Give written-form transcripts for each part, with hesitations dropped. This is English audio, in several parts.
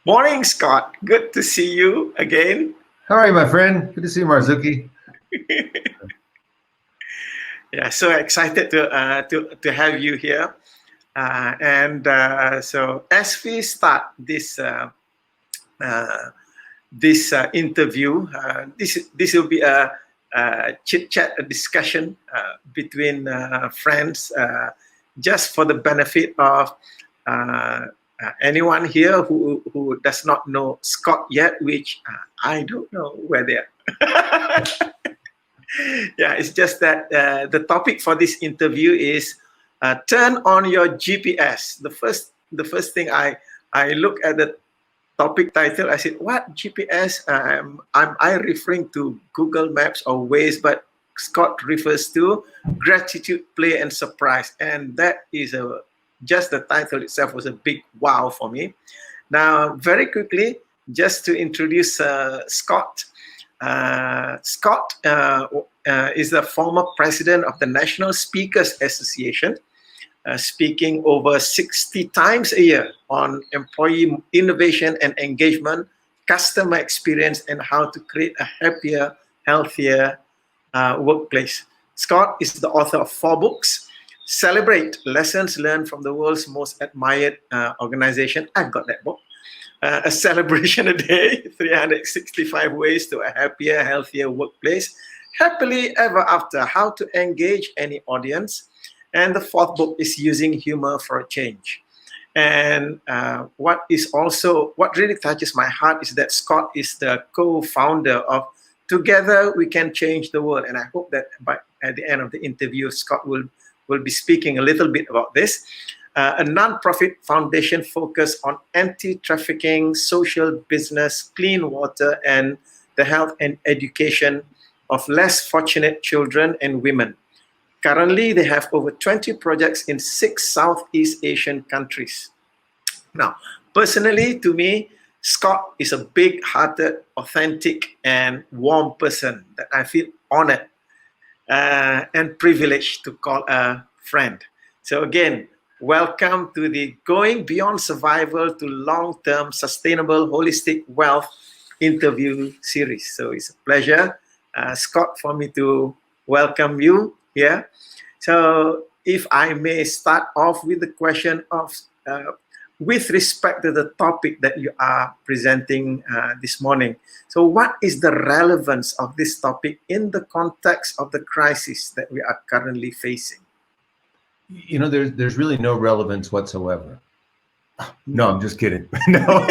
Morning, Scott. Good to see you again. How are you, my friend? Good to see you, Marzuki. Yeah, so excited to have you here. So as we start uh, this interview, this will be a chit chat, a discussion between friends, just for the benefit of uh, anyone here who does not know Scott yet, which I don't know where they are. Yeah, it's just that the topic for this interview is turn on your GPS. The first thing I look at the topic title, I said, "What GPS? Am I referring to Google Maps or Waze?" But Scott refers to gratitude, play, and surprise, and that is a just the title itself was a big wow for me. Now, very quickly, just to introduce Scott. Scott is the former president of the National Speakers Association, speaking over 60 times a year on employee innovation and engagement, customer experience, and how to create a happier, healthier workplace. Scott is the author of 4 books. Celebrate Lessons Learned from the World's Most Admired Organization. I've got that book. A celebration a day, 365 ways to a happier, healthier workplace. Happily ever after, how to engage any audience. And the 4th book is Using Humor for a Change. And what really touches my heart is that Scott is the co-founder of Together We Can Change the World. And I hope that at the end of the interview, Scott will be speaking a little bit about this. A non-profit foundation focused on anti-trafficking, social business, clean water, and the health and education of less fortunate children and women. Currently, they have over 20 projects in 6 Southeast Asian countries. Now, personally, to me, Scott is a big-hearted, authentic, and warm person that I feel honored and privileged to call a friend. So again, welcome to the Going Beyond Survival to Long-Term Sustainable Holistic Wealth interview series. So it's a pleasure, Scott, for me to welcome you here. So if I may start off with the question of, with respect to the topic that you are presenting this morning. So what is the relevance of this topic in the context of the crisis that we are currently facing? You know, there's really no relevance whatsoever. No, I'm just kidding. No,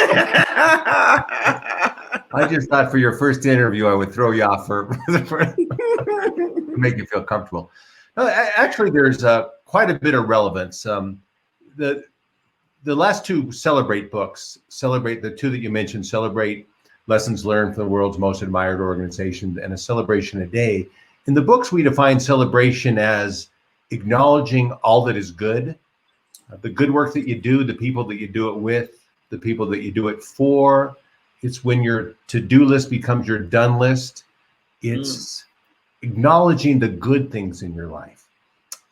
I just thought for your first interview, I would throw you off to make you feel comfortable. No, actually, there's quite a bit of relevance. The last 2 Celebrate books, Celebrate, the 2 that you mentioned, Celebrate Lessons Learned from the World's Most Admired Organization, and A Celebration a Day. In the books, we define celebration as acknowledging all that is good, the good work that you do, the people that you do it with, the people that you do it for. It's when your to-do list becomes your done list. It's acknowledging the good things in your life.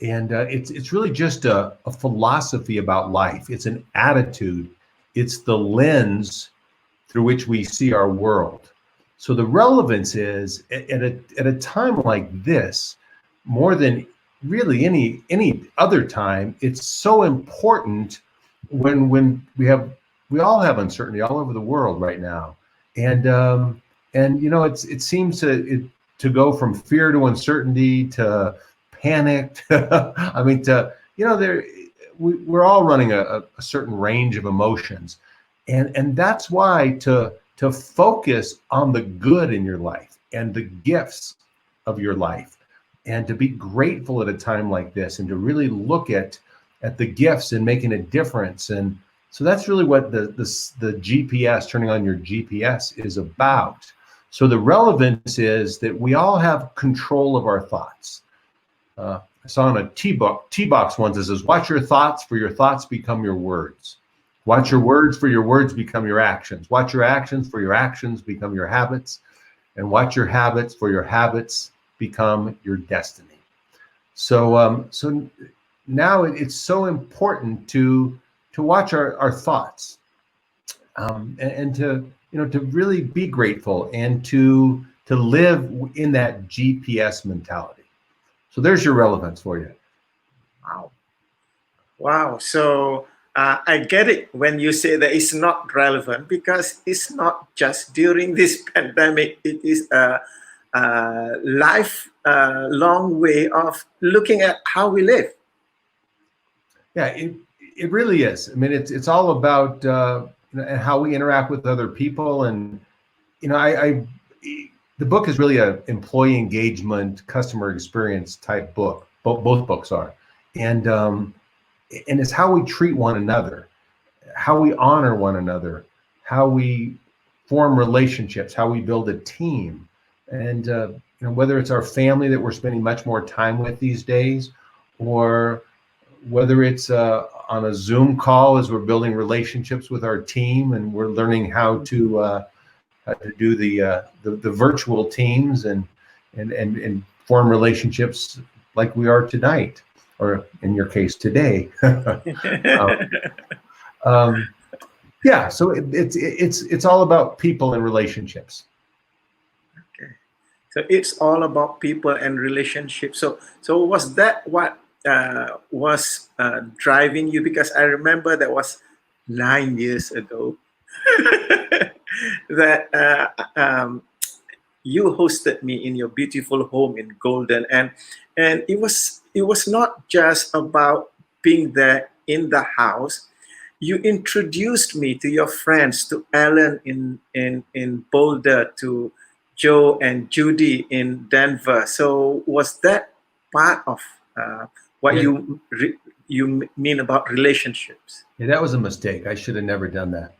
And it's really just a philosophy about life. It's an attitude. It's the lens through which we see our world. So the relevance is at a time like this, more than really any other time, it's so important when we all have uncertainty all over the world right now, and you know it seems to go from fear to uncertainty to panic. I mean, we're all running a certain range of emotions, and that's why to focus on the good in your life and the gifts of your life, and to be grateful at a time like this, and to really look at the gifts and making a difference. And so that's really what the GPS, turning on your GPS, is about. So the relevance is that we all have control of our thoughts. I saw on a T-box once, it says, watch your thoughts, for your thoughts become your words. Watch your words, for your words become your actions. Watch your actions, for your actions become your habits. And watch your habits, for your habits become your destiny. So now it's so important to watch our thoughts. and to to really be grateful and to live in that GPS mentality. So there's your relevance for you. Wow. Wow. So I get it when you say that it's not relevant, because it's not just during this pandemic. It is a life long way of looking at how we live. Yeah, it really is. I mean, it's all about how we interact with other people, and I the book is really a employee engagement, customer experience type book. Both books are, and it's how we treat one another, how we honor one another, how we form relationships, how we build a team, and whether it's our family that we're spending much more time with these days, or whether it's on a Zoom call as we're building relationships with our team and we're learning how to do the virtual teams and form relationships like we are tonight, or in your case today. um, yeah, so it's all about people and relationships. Okay. So it's all about people and relationships. So was that what was driving you? Because I remember that was 9 years ago that you hosted me in your beautiful home in Golden, and it was not just about being there in the house. You introduced me to your friends, to Alan in Boulder, to Joe and Judy in Denver. So was that part of what Yeah. you mean about relationships? Yeah, that was a mistake. I should have never done that.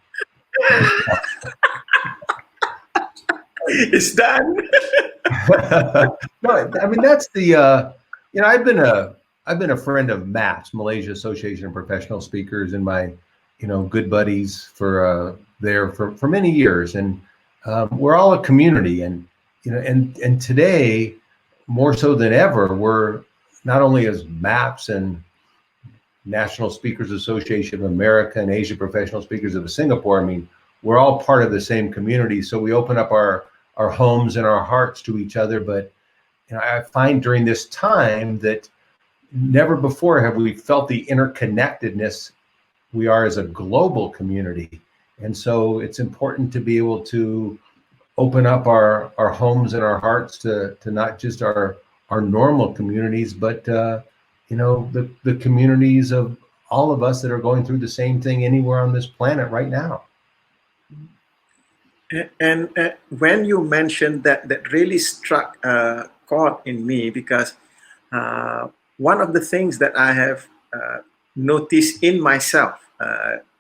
It's done. No, I mean that's the I've been a friend of MAPS, Malaysia Association of Professional Speakers, and my good buddies for there for many years, and we're all a community, and and today more so than ever, we're not only as MAPS and National Speakers Association of America and Asia Professional Speakers of Singapore. I mean, we're all part of the same community, so we open up our homes and our hearts to each other. But I find during this time that never before have we felt the interconnectedness we are as a global community. And so it's important to be able to open up our homes and our hearts to not just our normal communities, but the communities of all of us that are going through the same thing anywhere on this planet right now. And when you mentioned that, that really struck a chord in me, because one of the things that I have noticed in myself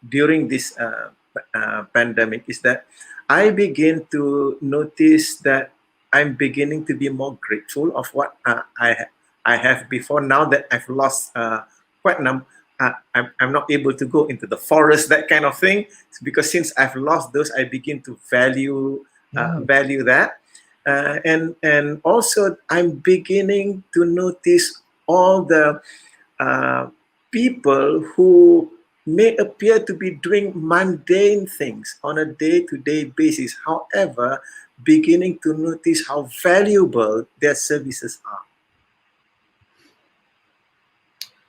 during this pandemic is that I begin to notice that I'm beginning to be more grateful of what I have before. Now that I've lost quite I'm not able to go into the forest, that kind of thing, because since I've lost those, I begin to value that, and also I'm beginning to notice all the people who may appear to be doing mundane things on a day-to-day basis, however, beginning to notice how valuable their services are.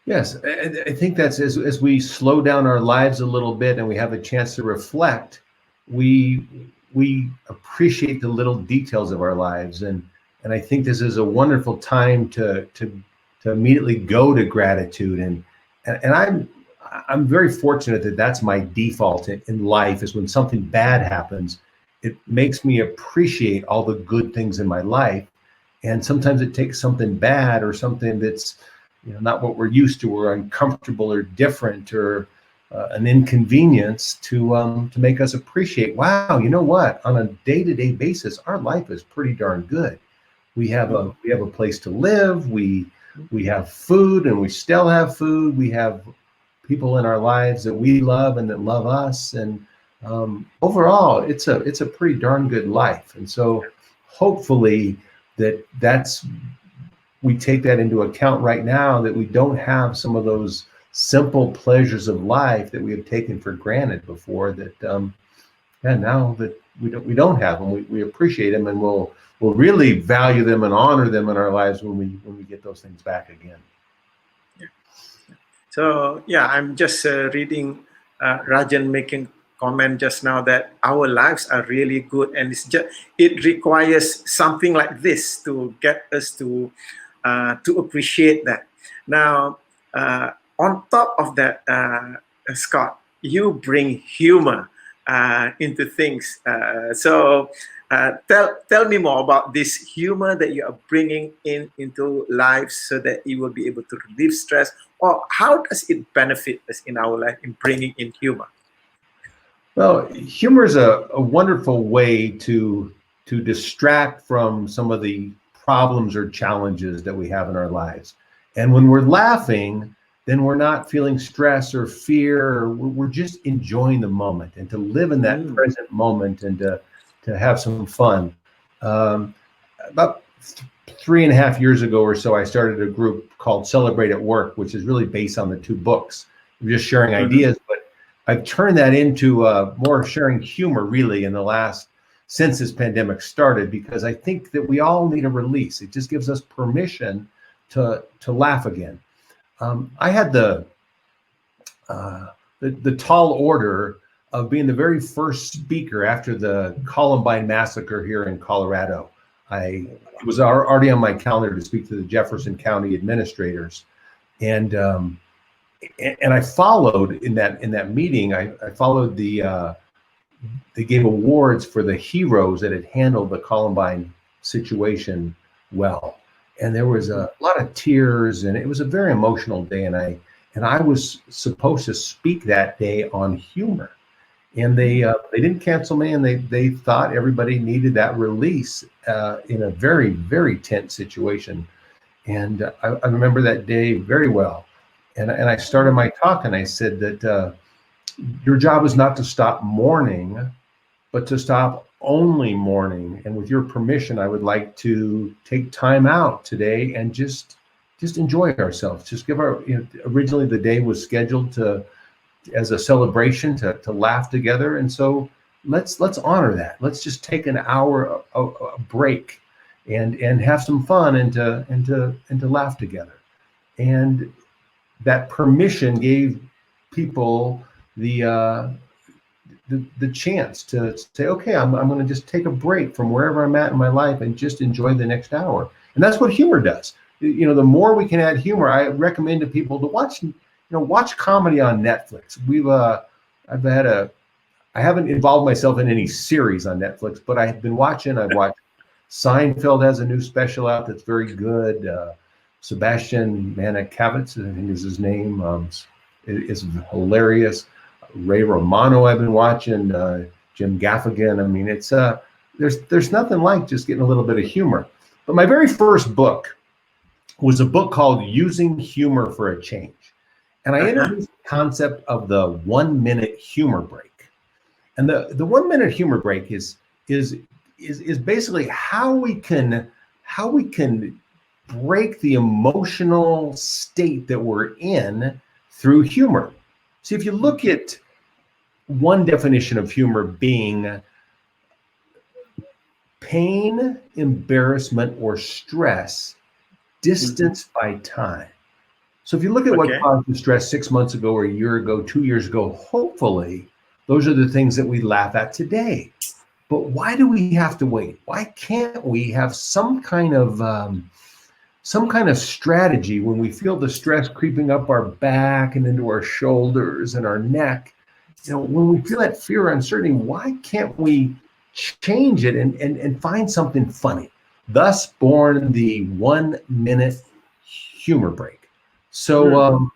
Yes, I think that's as we slow down our lives a little bit and we have a chance to reflect, we appreciate the little details of our lives, and I think this is a wonderful time to immediately go to gratitude, and I'm very fortunate that that's my default in life. Is when something bad happens, it makes me appreciate all the good things in my life, and sometimes it takes something bad or something that's not what we're used to, or uncomfortable or different, or an inconvenience to make us appreciate, wow, you know what, on a day-to-day basis, our life is pretty darn good. We have a place to live. We have food, and we still have food. We have people in our lives that we love and that love us. And overall, it's a pretty darn good life. And so hopefully that's we take that into account right now, that we don't have some of those simple pleasures of life that we have taken for granted before, that And now that we don't have them, we appreciate them, and we'll really value them and honor them in our lives when we get those things back again. So yeah, I'm just reading Rajan making comment just now that our lives are really good, and it requires something like this to get us to appreciate that. Now, on top of that, Scott, you bring humor into things. Tell me more about this humor that you are bringing into life, so that you will be able to relieve stress. Or how does it benefit us in our life in bringing in humor? Well, humor is a wonderful way to distract from some of the problems or challenges that we have in our lives. And when we're laughing, then we're not feeling stress or fear. Or we're just enjoying the moment, and to live in that present moment, and to have some fun. About 3.5 years ago or so, I started a group called Celebrate at Work, which is really based on the two books. We're just sharing ideas, but I've turned that into more sharing humor really in the last, since this pandemic started, because I think that we all need a release. It just gives us permission to laugh again. I had the tall order of being the very first speaker after the Columbine massacre here in Colorado. It was already on my calendar to speak to the Jefferson County administrators, and I followed in that meeting. I followed they gave awards for the heroes that had handled the Columbine situation well, and there was a lot of tears, and it was a very emotional day. And I was supposed to speak that day on humor, and they didn't cancel me, and they thought everybody needed that release in a very, very tense situation. And I remember that day very well. And I started my talk, and I said that your job is not to stop mourning, but to stop only mourning. And with your permission, I would like to take time out today and just enjoy ourselves. Just give originally the day was scheduled as a celebration to laugh together, and so let's honor that. Let's just take an hour a break and have some fun, and to laugh together. And that permission gave people the chance to say, okay, I'm going to just take a break from wherever I'm at in my life and just enjoy the next hour. And that's what humor does. The more we can add humor, I recommend to people to watch comedy on Netflix. I haven't involved myself in any series on Netflix, but I've watched Seinfeld has a new special out that's very good. Sebastian Maniscalco, I think is his name, is hilarious. Ray Romano I've been watching, Jim Gaffigan. I mean, it's there's nothing like just getting a little bit of humor. But my very first book was a book called Using Humor for a Change. And I introduced the concept of the 1 minute humor break. And the 1 minute humor break is basically how we can break the emotional state that we're in through humor. See, if you look at one definition of humor being pain, embarrassment, or stress distanced by time. So if you look at what caused the stress 6 months ago, or a year ago, 2 years ago, hopefully those are the things that we laugh at today. But why do we have to wait? Why can't we have some kind of strategy when we feel the stress creeping up our back and into our shoulders and our neck? When we feel that fear or uncertainty, why can't we change it and find something funny? Thus born the 1 minute humor break. So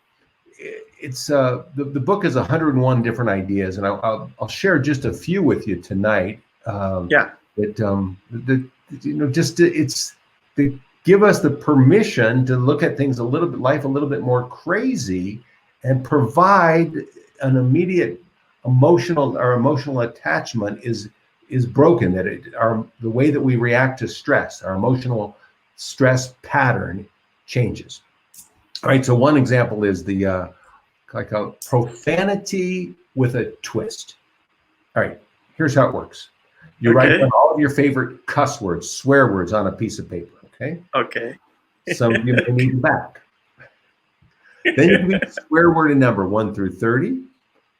it's the book is 101 different ideas, and I'll share just a few with you tonight. It's to give us the permission to look at things life a little bit more crazy, and provide an immediate emotional attachment is broken. That the way that we react to stress, our emotional stress pattern changes. All right. So one example is like a profanity with a twist. All right. Here's how it works. You write Okay. down all of your favorite cuss words, swear words on a piece of paper, okay? Okay. Some you may need back. Then you can swear word and number 1 through 30,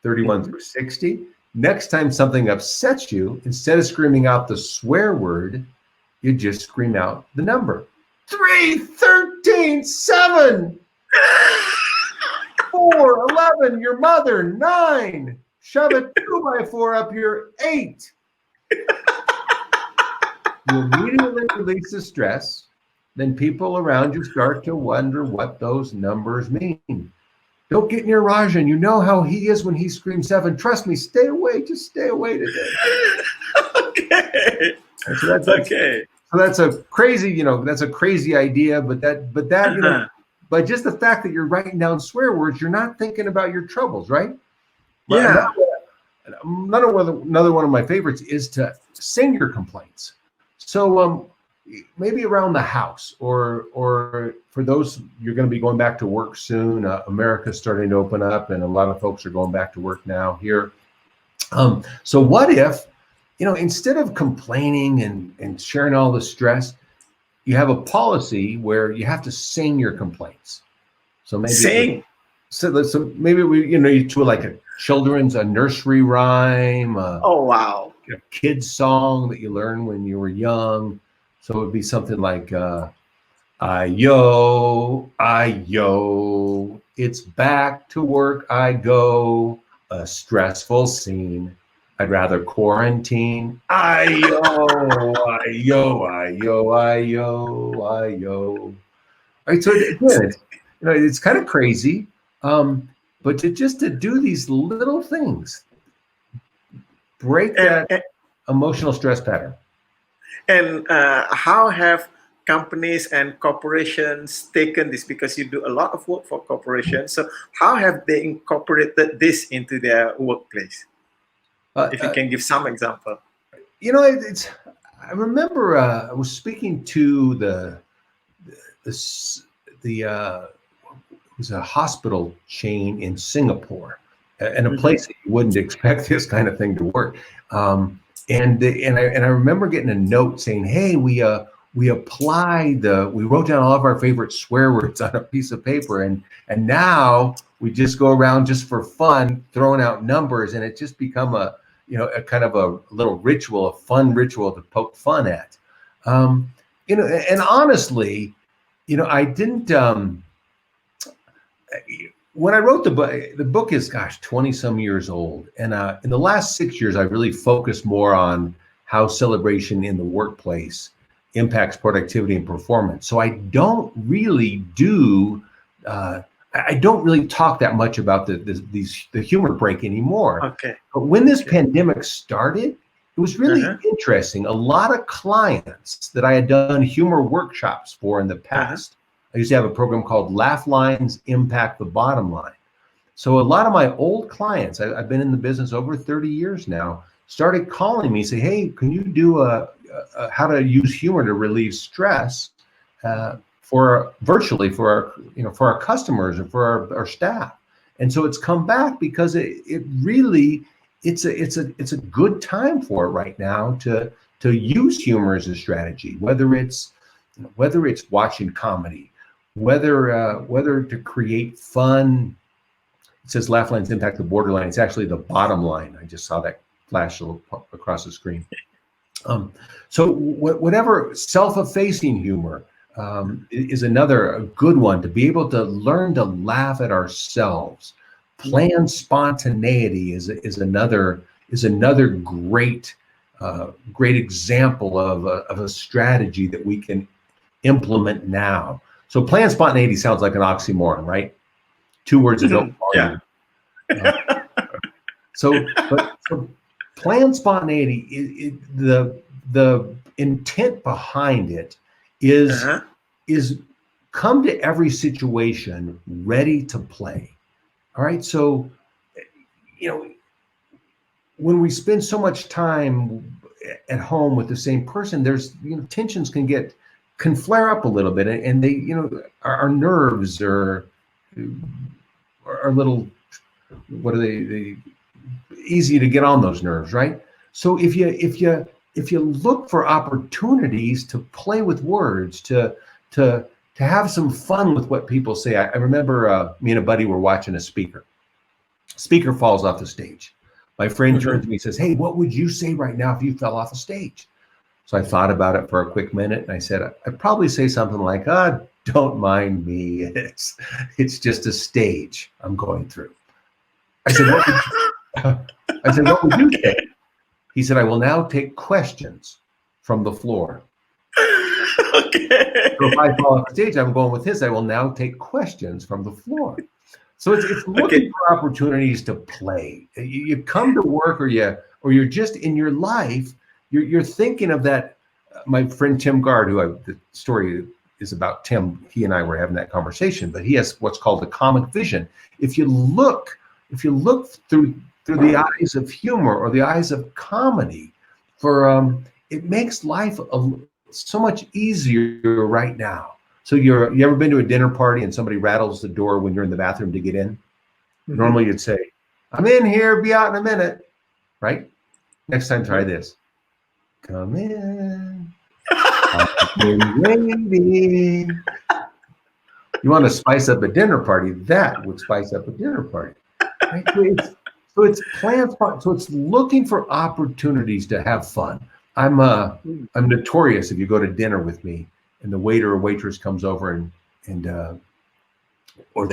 31 through 60. Next time something upsets you, instead of screaming out the swear word, you just scream out the number. 3, 13, 7, 4, 11, your mother, 9. Shove a 2x4 up your 8. You immediately release the stress. Then people around you start to wonder what those numbers mean. Don't get near Rajan. You know how he is when he screams 7. Trust me, stay away. Just stay away today. Okay. So that's a crazy, that's a crazy idea. But that, but just the fact that you're writing down swear words, you're not thinking about your troubles, right? Yeah. Another one of my favorites is to sing your complaints. So maybe around the house, or for those, you're going to be going back to work soon. America's starting to open up, and a lot of folks are going back to work now here. So what if, instead of complaining and sharing all the stress, you have a policy where you have to sing your complaints. So maybe sing. So maybe you do like a nursery rhyme. Oh wow. A kid's song that you learned when you were young. So it would be something like, I-yo, it's back to work I go, a stressful scene. I'd rather quarantine. I-yo. All right, so again, it's kind of crazy, but to do these little things, break that emotional stress pattern. And how have companies and corporations taken this? Because you do a lot of work for corporations. So how have they incorporated this into their workplace? If you can give some example. I remember I was speaking to it was a hospital chain in Singapore, and a place that you wouldn't expect this kind of thing to work. And I remember getting a note saying, "Hey, we wrote down all of our favorite swear words on a piece of paper, and now we just go around just for fun, throwing out numbers, and it just become a kind of a little ritual, a fun ritual to poke fun at." And honestly, I didn't. When I wrote the book is 20 some years old, and in the last 6 years, I really focused more on how celebration in the workplace impacts productivity and performance. So I don't really talk that much about the humor break anymore. Okay. But when this pandemic started, it was really interesting. A lot of clients that I had done humor workshops for in the past. I used to have a program called Laugh Lines Impact the Bottom Line. So a lot of my old clients, I've been in the business over 30 years now, started calling me, say, "Hey, can you do how to use humor to relieve stress virtually for our customers and for our staff?" And so it's come back because it really it's a good time for it right now to use humor as a strategy, whether it's watching comedy, whether to create fun. It says laugh lines impact the borderline. It's actually the bottom line. I just saw that flash across the screen. So whatever self-effacing humor is a good one, to be able to learn to laugh at ourselves. Planned spontaneity is another great example of a strategy that we can implement now. So planned spontaneity sounds like an oxymoron, right? Two words that don't yeah. So planned spontaneity, the intent behind it is come to every situation ready to play. All right. So, when we spend so much time at home with the same person, there's tensions can flare up a little bit, and they our nerves are a little, what are they easy to get on those nerves, right? So if you look for opportunities to play with words, to have some fun with what people say. I remember me and a buddy were watching a speaker. Speaker falls off the stage. My friend turns to me and says, "Hey, what would you say right now if you fell off the stage?" So I thought about it for a quick minute, and I said, I'd probably say something like, "Don't mind me. It's just a stage I'm going through." I said, "What would you say?" He said, "I will now take questions from the floor." Okay. So if I fall off the stage, I'm going with his. I will now take questions from the floor. So it's looking for opportunities to play. You come to work, or you're just in your life. You're thinking of that. My friend Tim Gard, the story is about Tim. He and I were having that conversation, but he has what's called a comic vision. If you look through the eyes of humor or the eyes of comedy, it makes life so much easier right now. So you ever been to a dinner party and somebody rattles the door when you're in the bathroom to get in? Mm-hmm. Normally you'd say, "I'm in here, be out in a minute," right? Next time try this. "Come in. I've been waiting." You want to spice up a dinner party? That would spice up a dinner party. Right? So it's plans. So it's looking for opportunities to have fun. I'm notorious if you go to dinner with me and the waiter or waitress comes over when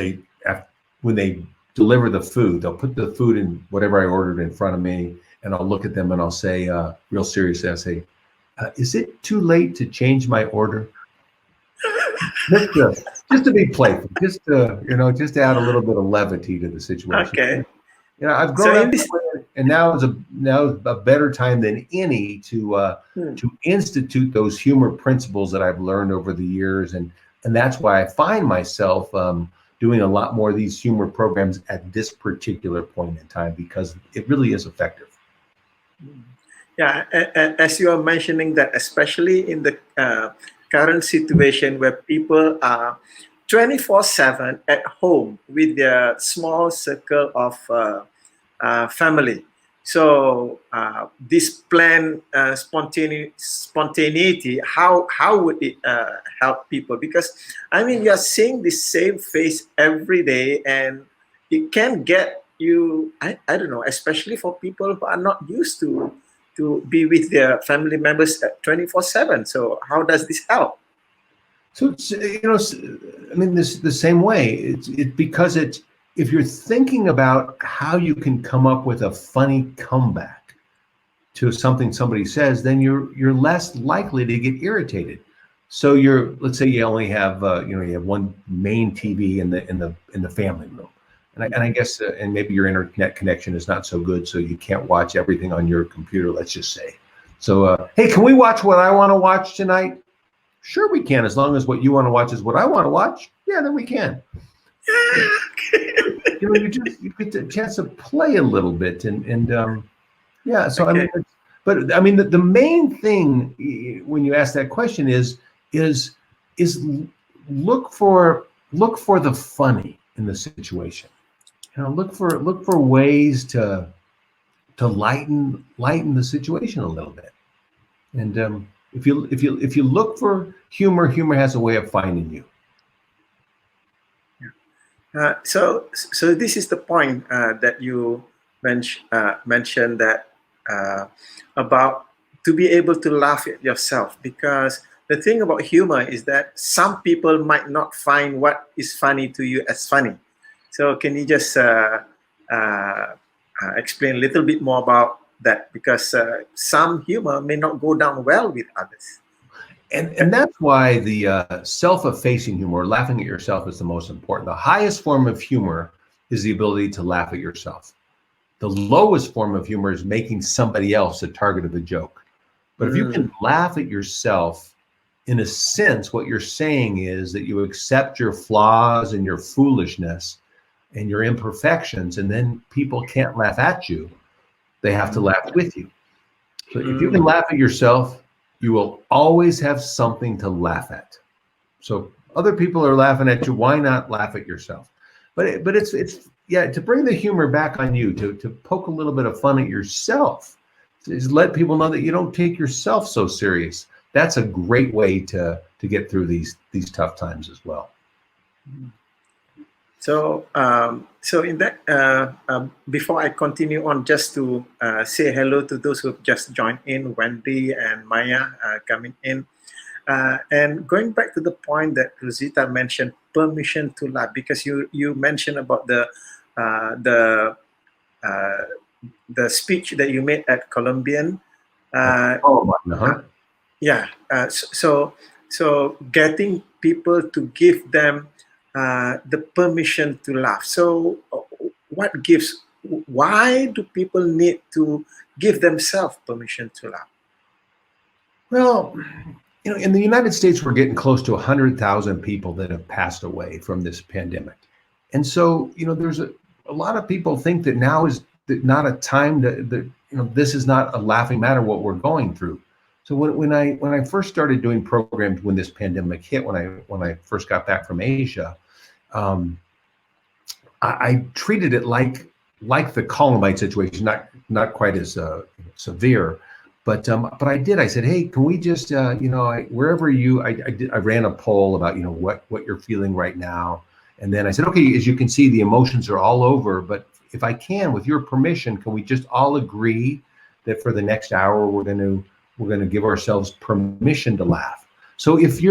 they deliver the food, they'll put the food in whatever I ordered in front of me, and I'll look at them and I'll say, real seriously, I'll say, "Is it too late to change my order?" just to be playful, just to add a little bit of levity to the situation. Okay. I've grown up this way, and now is a better time than any to institute those humor principles that I've learned over the years, and that's why I find myself doing a lot more of these humor programs at this particular point in time, because it really is effective. Yeah, as you are mentioning that, especially in the current situation where people are 24/7 at home with their small circle of family. So this plan spontaneity, how would it help people? Because I mean, you're seeing the same face every day, and it can get you, I don't know, especially for people who are not used to be with their family members 24/7. So how does this help? So I mean, the same way. Because if you're thinking about how you can come up with a funny comeback to something somebody says, then you're less likely to get irritated. So let's say you only have you have one main TV in the family room, and I guess and maybe your internet connection is not so good, so you can't watch everything on your computer. Let's just say. So hey, can we watch what I want to watch tonight? Sure, we can, as long as what you want to watch is what I want to watch. Yeah, then we can. You get a chance to play a little bit, and yeah. So okay. I mean, the main thing when you ask that question is look for the funny in the situation. Look for ways to lighten the situation a little bit, and if you look for humor has a way of finding you. So this is the point that you mentioned that about to be able to laugh at yourself, because the thing about humor is that some people might not find what is funny to you as funny. So can you just explain a little bit more about that, because some humor may not go down well with others. And that's why the self-effacing humor, laughing at yourself, is the most important. The highest form of humor is the ability to laugh at yourself. The lowest form of humor is making somebody else a target of a joke. But if you can laugh at yourself, in a sense, what you're saying is that you accept your flaws and your foolishness and your imperfections, and then people can't laugh at you. They have to laugh with you. So if you can laugh at yourself, you will always have something to laugh at. So other people are laughing at you. Why not laugh at yourself? But it's to bring the humor back on you, to poke a little bit of fun at yourself. is let people know that you don't take yourself so serious. That's a great way to get through these tough times as well. So, so in that, before I continue on, just to say hello to those who have just joined in, Wendy and Maya coming in. And going back to the point that Rosita mentioned, permission to laugh, because you mentioned about uh, the uh, the speech that you made at Columbian. Yeah. So getting people to give them the permission to laugh. So what gives? Why do people need to give themselves permission to laugh? Well, in the United States, we're getting close to 100,000 people that have passed away from this pandemic. And so, there's a lot of people think that now is not a time that this is not a laughing matter what we're going through. So when I first started doing programs when this pandemic hit, when I first got back from Asia, I treated it like the Columbine situation, not quite as severe, but I did. I said, hey, can we just wherever I ran a poll about what you're feeling right now, and then I said, okay, as you can see, the emotions are all over, but if I can, with your permission, can we just all agree that for the next hour we're going to give ourselves permission to laugh? So if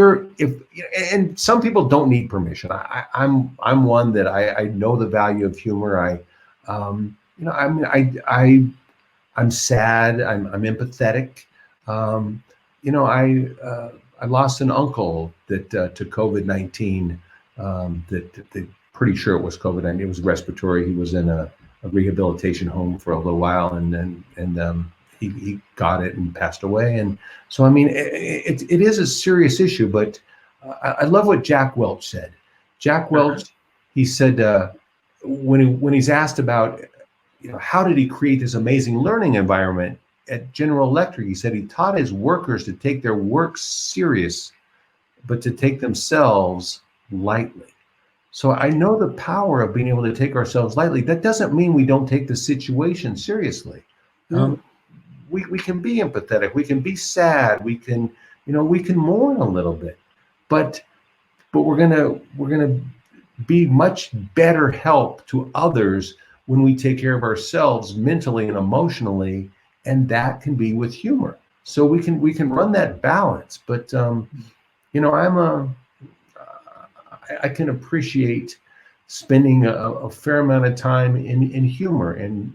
and some people don't need permission. I'm one that I know the value of humor. I'm sad. I'm empathetic. I lost an uncle that to COVID-19. That they're pretty sure it was COVID-19. It was respiratory. He was in a rehabilitation home for a little while, and he got it and passed away. And so, I mean, it is a serious issue, but I love what Jack Welch said. Jack Welch, he said, when he's asked about, how did he create this amazing learning environment at General Electric, he said he taught his workers to take their work serious, but to take themselves lightly. So I know the power of being able to take ourselves lightly. That doesn't mean we don't take the situation seriously. We can be empathetic. We can be sad. We can mourn a little bit, but we're gonna be much better help to others when we take care of ourselves mentally and emotionally, and that can be with humor. So we can run that balance. But I can appreciate spending a fair amount of time in humor and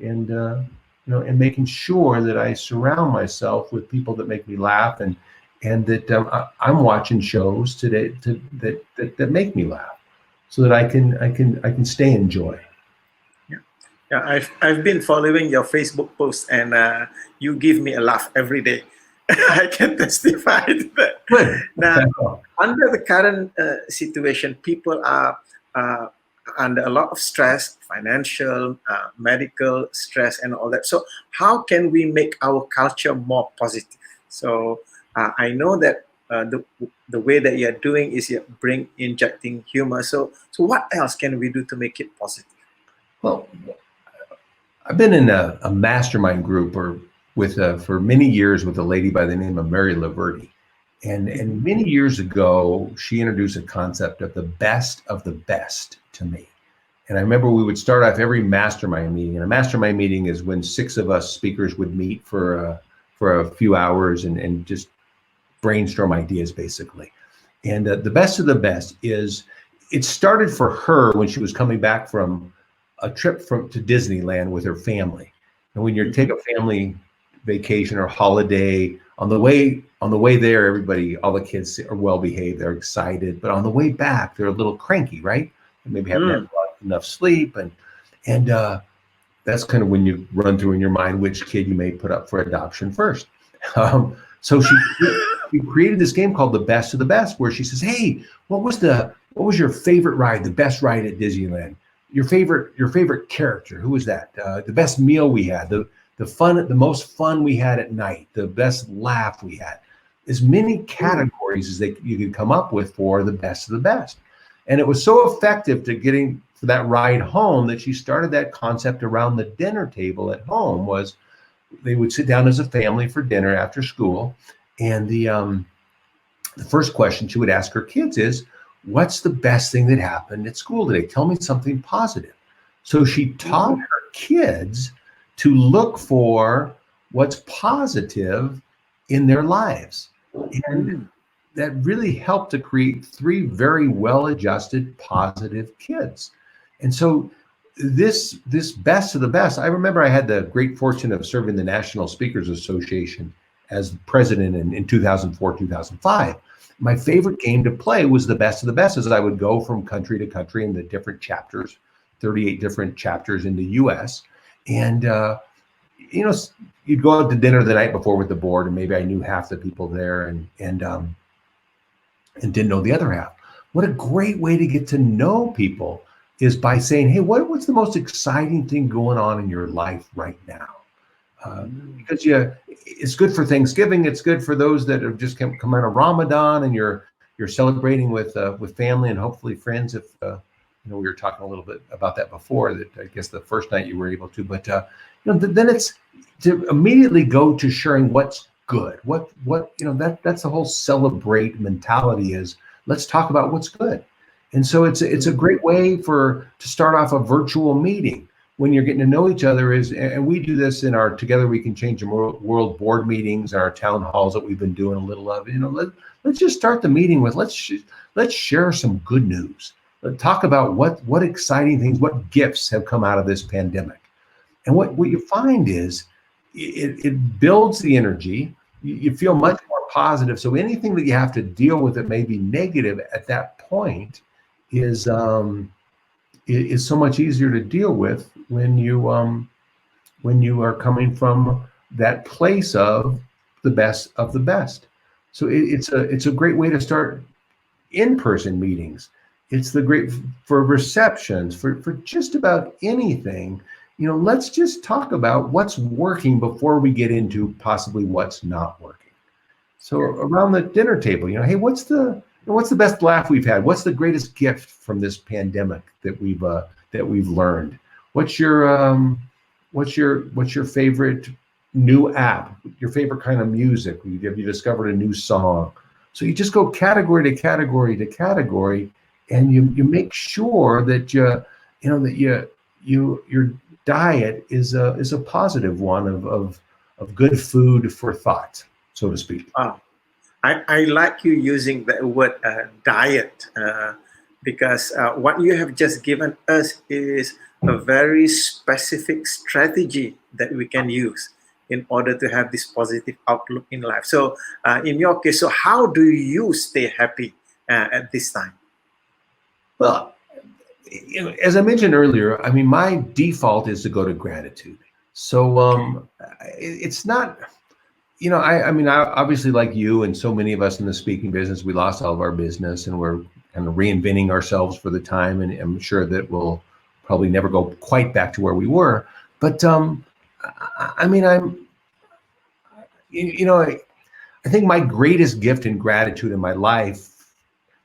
making sure that I surround myself with people that make me laugh, and that I'm watching shows today that make me laugh, so that I can stay in joy. Yeah, I've been following your Facebook posts, and you give me a laugh every day. I can testify to that. Good. Now, under the current situation, people are under a lot of stress, financial, medical stress, and all that. So, how can we make our culture more positive? So, I know that the way that you're doing is you injecting humor. So what else can we do to make it positive? Well, I've been in a mastermind group for many years with a lady by the name of Mary Laverty. And many years ago, she introduced a concept of the best to me. And I remember we would start off every mastermind meeting. And a mastermind meeting is when 6 of us speakers would meet for a few hours and just brainstorm ideas, basically. And the best of the best is, it started for her when she was coming back from a trip to Disneyland with her family. And when you take a family vacation or holiday, on the way there, everybody, all the kids are well behaved, they're excited, but on the way back, they're a little cranky, right? And maybe haven't had enough sleep, and that's kind of when you run through in your mind which kid you may put up for adoption first. So she created this game called The Best of the Best, where she says, "Hey, what was your favorite ride, the best ride at Disneyland? Your favorite character, who was that? The best meal we had, the most fun we had at night, the best laugh we had." As many categories as you could come up with for the best of the best. And it was so effective to getting for that ride home that she started that concept around the dinner table at home. Was they would sit down as a family for dinner after school, and the first question she would ask her kids is, "What's the best thing that happened at school today? Tell me something positive." So she taught her kids to look for what's positive in their lives. And that really helped to create three very well-adjusted, positive kids. And so this best of the best, I remember I had the great fortune of serving the National Speakers Association as president in 2004, 2005. My favorite game to play was the best of the best, as I would go from country to country in the different chapters, 38 different chapters in the US. And, you'd go out to dinner the night before with the board, and maybe I knew half the people there and didn't know the other half. What a great way to get to know people is by saying, "Hey, what's the most exciting thing going on in your life right now?" Because it's good for Thanksgiving. It's good for those that have just come out of Ramadan, and you're celebrating with family and hopefully friends. If we were talking a little bit about that before, that I guess the first night you were able to, but then it's to immediately go to sharing what's good. That's the whole celebrate mentality is, let's talk about what's good. And so it's a great way to start off a virtual meeting when you're getting to know each other and we do this in our Together We Can Change the World board meetings, our town halls that we've been doing a little of. Let's just start the meeting with, let's share some good news. Let's talk about what exciting things, what gifts have come out of this pandemic. And what you find is it builds the energy. You feel much more positive. So anything that you have to deal with that may be negative at that point is so much easier to deal with when you are coming from that place of the best of the best. So it's a great way to start in-person meetings. It's great for receptions, for just about anything. Let's just talk about what's working before we get into possibly what's not working. So around the dinner table, hey, what's the best laugh we've had? What's the greatest gift from this pandemic that we've learned? What's your favorite new app? Your favorite kind of music? Have you discovered a new song? So you just go category to category to category, and you make sure that your diet is a positive one of good food for thought, so to speak. I like you using the word diet because what you have just given us is a very specific strategy that we can use in order to have this positive outlook in life. So in your case, so how do you stay happy at this time? Well, as I mentioned earlier, I mean, my default is to go to gratitude. So it's not, I mean, I obviously, like you and so many of us in the speaking business, we lost all of our business and we're kind of reinventing ourselves for the time. And I'm sure that we'll probably never go quite back to where we were. But I mean, I think my greatest gift and gratitude in my life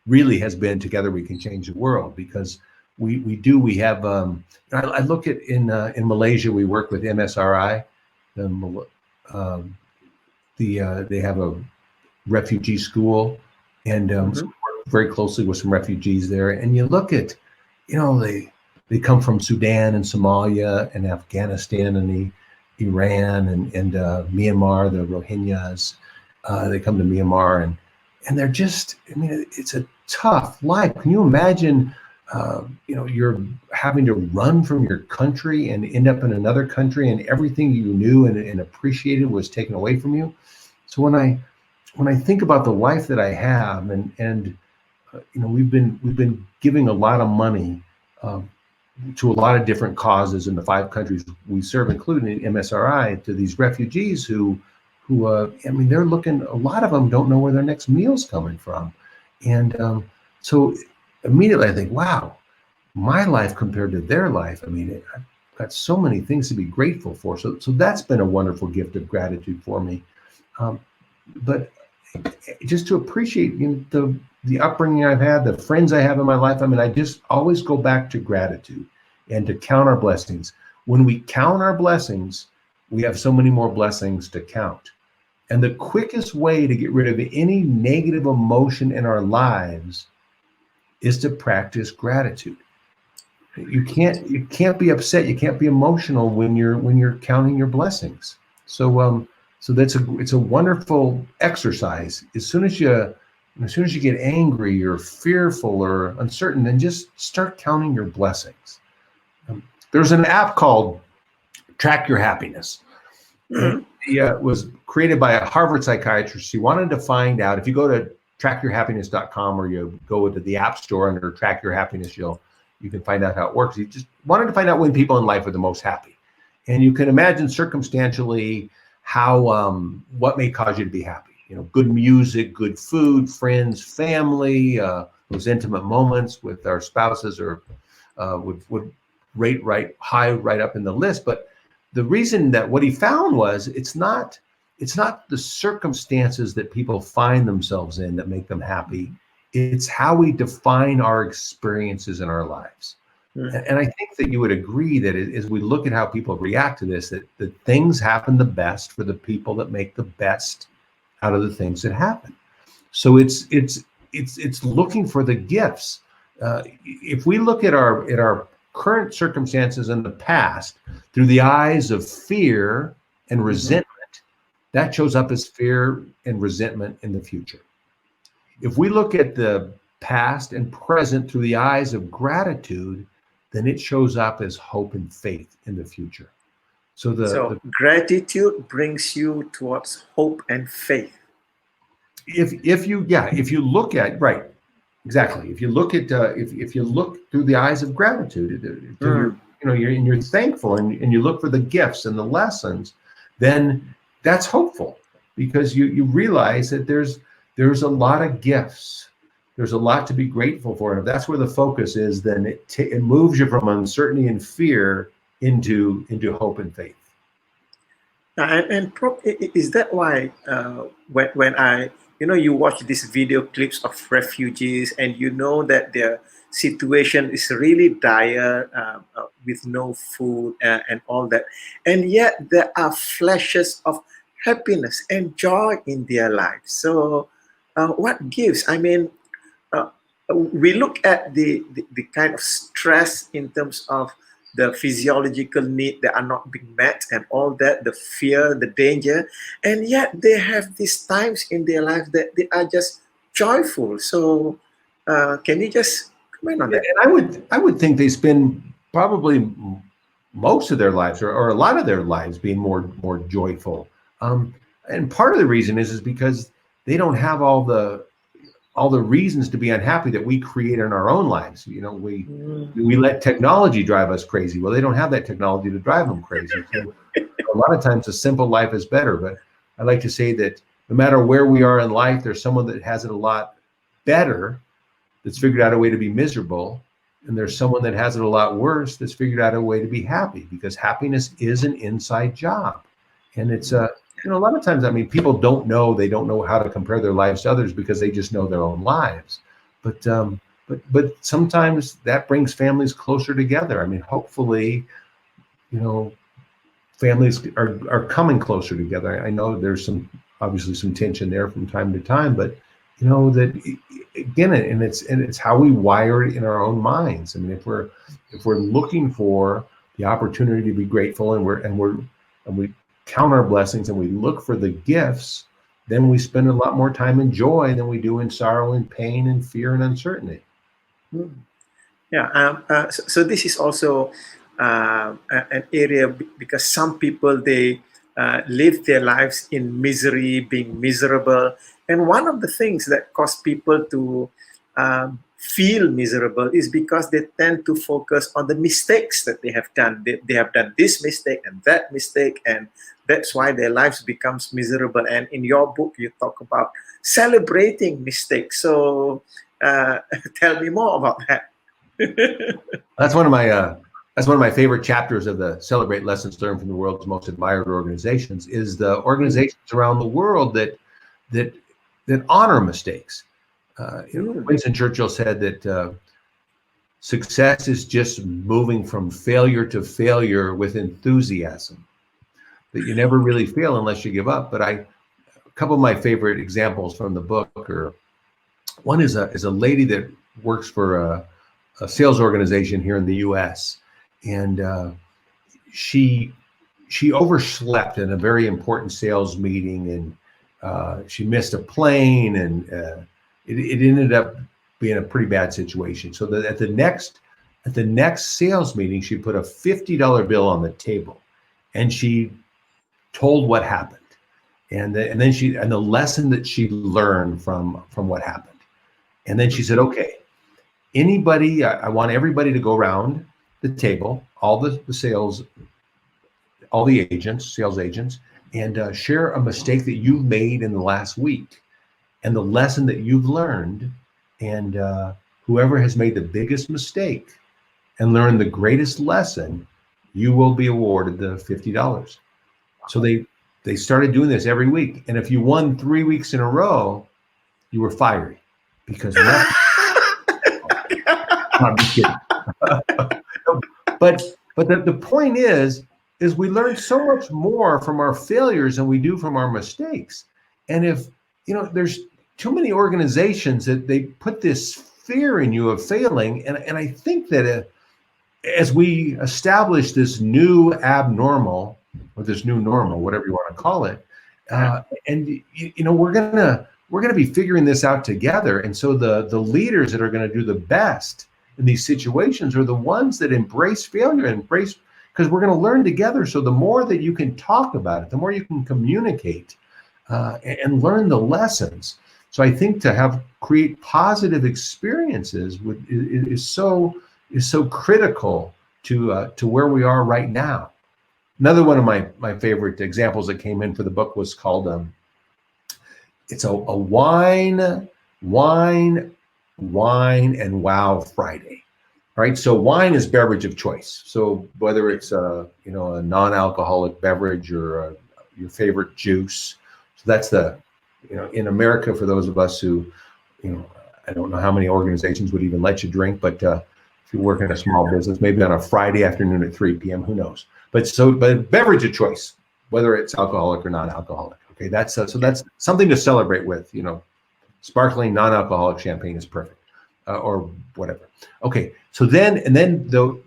really has been Together We Can Change the World, because we have I look at in Malaysia, we work with MSRI. They have a refugee school, and so we work very closely with some refugees there. And you look at, they come from Sudan and Somalia and Afghanistan and Iran and Myanmar, the Rohingyas. They come to Myanmar and they're just, I mean, it's a tough life. Can you imagine? You're having to run from your country and end up in another country, and everything you knew and appreciated was taken away from you. So when I think about the life that I have, and we've been giving a lot of money to a lot of different causes in the 5 countries we serve, including MSRI, to these refugees who I mean, they're looking. A lot of them don't know where their next meal's coming from, and so. Immediately I think, wow, my life compared to their life. I mean, I've got so many things to be grateful for. So that's been a wonderful gift of gratitude for me. But just to appreciate the upbringing I've had, the friends I have in my life. I mean, I just always go back to gratitude and to count our blessings. When we count our blessings, we have so many more blessings to count. And the quickest way to get rid of any negative emotion in our lives is to practice gratitude. You can't be upset, you can't be emotional when you're counting your blessings. So it's a wonderful exercise. As soon as you get angry or fearful or uncertain, then just start counting your blessings. There's an app called Track Your Happiness. Mhm. It was created by a Harvard psychiatrist. He wanted to find out, if you go to trackyourhappiness.com or you go to the App Store under Track Your Happiness, you can find out how it works. He just wanted to find out when people in life are the most happy. And you can imagine circumstantially how what may cause you to be happy. Good music, good food, friends, family, those intimate moments with our spouses or would rate high right up in the list. But the reason that what he found was it's not the circumstances that people find themselves in that make them happy. It's how we define our experiences in our lives. And I think that you would agree that as we look at how people react to this, that things happen the best for the people that make the best out of the things that happen. So it's looking for the gifts. If we look at our current circumstances in the past through the eyes of fear and resentment, that shows up as fear and resentment in the future. If we look at the past and present through the eyes of gratitude, then it shows up as hope and faith in the future. So gratitude brings you towards hope and faith. If you look at right, exactly. If you look at if you look through the eyes of gratitude, you're thankful and you look for the gifts and the lessons, then that's hopeful, because you realize that there's a lot of gifts. There's a lot to be grateful for. And if that's where the focus is, then it moves you from uncertainty and fear into hope and faith. Is that why when I, you watch these video clips of refugees and you know that their situation is really dire with no food and all that, and yet there are flashes of happiness and joy in their lives. So what gives? I mean, we look at the kind of stress in terms of the physiological need that are not being met and all that, the fear, the danger, and yet they have these times in their life that they are just joyful. So can you just comment on that? And I would think they spend probably most of their lives or a lot of their lives being more joyful. And part of the reason is because they don't have all the reasons to be unhappy that we create in our own lives. We let technology drive us crazy. Well, they don't have that technology to drive them crazy. So a lot of times a simple life is better. But I like to say that no matter where we are in life, there's someone that has it a lot better that's figured out a way to be miserable. And there's someone that has it a lot worse that's figured out a way to be happy, because happiness is an inside job. And it's a lot of times, I mean, people don't know how to compare their lives to others because they just know their own lives. But sometimes that brings families closer together. I mean, hopefully, families are coming closer together. I know there's obviously some tension there from time to time, but that again, and it's how we wire it in our own minds. I mean, if we're looking for the opportunity to be grateful and we count our blessings and we look for the gifts, then we spend a lot more time in joy than we do in sorrow and pain and fear and uncertainty. Yeah. So this is also an area, because some people, they live their lives in misery, being miserable. And one of the things that cause people to feel miserable is because they tend to focus on the mistakes that they have done. They have done this mistake and that mistake, and that's why their lives becomes miserable. And in your book, you talk about celebrating mistakes. So tell me more about that. That's one of my favorite chapters of the Celebrate Lessons Learned from the World's Most Admired Organizations, is the organizations around the world that honor mistakes. Winston Churchill said that success is just moving from failure to failure with enthusiasm. that you never really fail unless you give up. But a couple of my favorite examples from the book are, one is a lady that works for a sales organization here in the U.S. and she overslept in a very important sales meeting, and she missed a plane, and it ended up being a pretty bad situation. So that at the next sales meeting, she put a $50 bill on the table, and she told what happened, and the lesson that she learned from what happened. And then she said, okay, I want everybody to go around the table, all the sales agents, and share a mistake that you've made in the last week and the lesson that you've learned. And whoever has made the biggest mistake and learned the greatest lesson, you will be awarded the $50. So they started doing this every week. And if you won 3 weeks in a row, you were fired because I'm just kidding. but the point is we learn so much more from our failures than we do from our mistakes. And if there's too many organizations that they put this fear in you of failing, and I think that as we establish this new abnormal, or this new normal, whatever you want to call it, and we're gonna be figuring this out together. And so the leaders that are going to do the best in these situations are the ones that embrace failure, because we're going to learn together. So the more that you can talk about it, the more you can communicate and learn the lessons. So I think to create positive experiences is so critical to where we are right now. Another one of my favorite examples that came in for the book was called it's a wine and wow Friday. All right, so wine is beverage of choice. So whether it's a non-alcoholic beverage or your favorite juice, so that's in America, for those of us who, I don't know how many organizations would even let you drink, but if you work in a small business, maybe on a Friday afternoon at 3 p.m., who knows? But beverage of choice, whether it's alcoholic or non-alcoholic. Okay, that's that's something to celebrate with. Sparkling non-alcoholic champagne is perfect, or whatever. Okay, so then the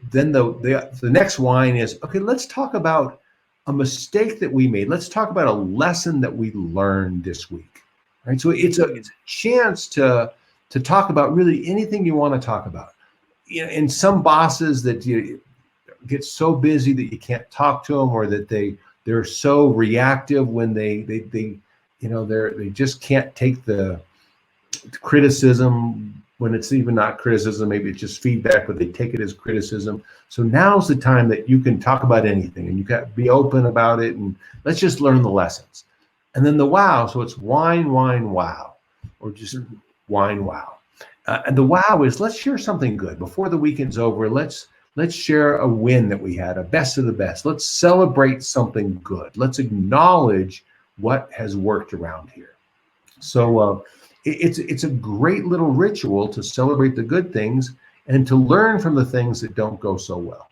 next wine is, okay, let's talk about a mistake that we made. Let's talk about a lesson that we learned this week. Right? So it's a chance to talk about really anything you want to talk about. And some bosses that you get so busy that you can't talk to them, or that they're so reactive when they just can't take the criticism when it's even not criticism. Maybe it's just feedback, but they take it as criticism. So now's the time that you can talk about anything, and you got to be open about it, and let's just learn the lessons. And then the wow, so it's wine, wow, or just wine, wow. And the wow is, let's share something good before the weekend's over. Let's share a win that we had, a best of the best. Let's celebrate something good. Let's acknowledge what has worked around here. So it's a great little ritual to celebrate the good things and to learn from the things that don't go so well.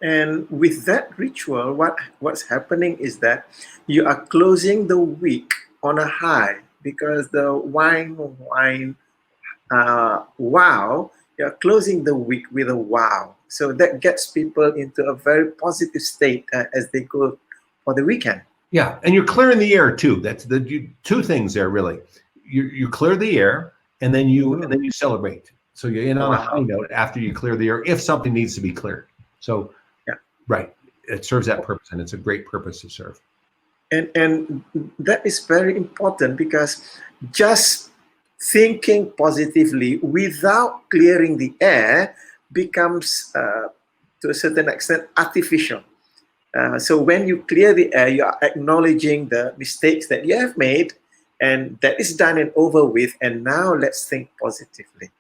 And with that ritual, what's happening is that you are closing the week on a high, because the wine, wow, you're closing the week with a wow. So that gets people into a very positive state as they go for the weekend. Yeah, and you're clearing the air too. That's two things there, really. You clear the air, and then you celebrate. So you're in on a high note after you clear the air, if something needs to be cleared. So, right, it serves that purpose, and it's a great purpose to serve. And that is very important, because just thinking positively without clearing the air becomes, to a certain extent, artificial. So when you clear the air, you are acknowledging the mistakes that you have made, and that is done and over with, and now let's think positively.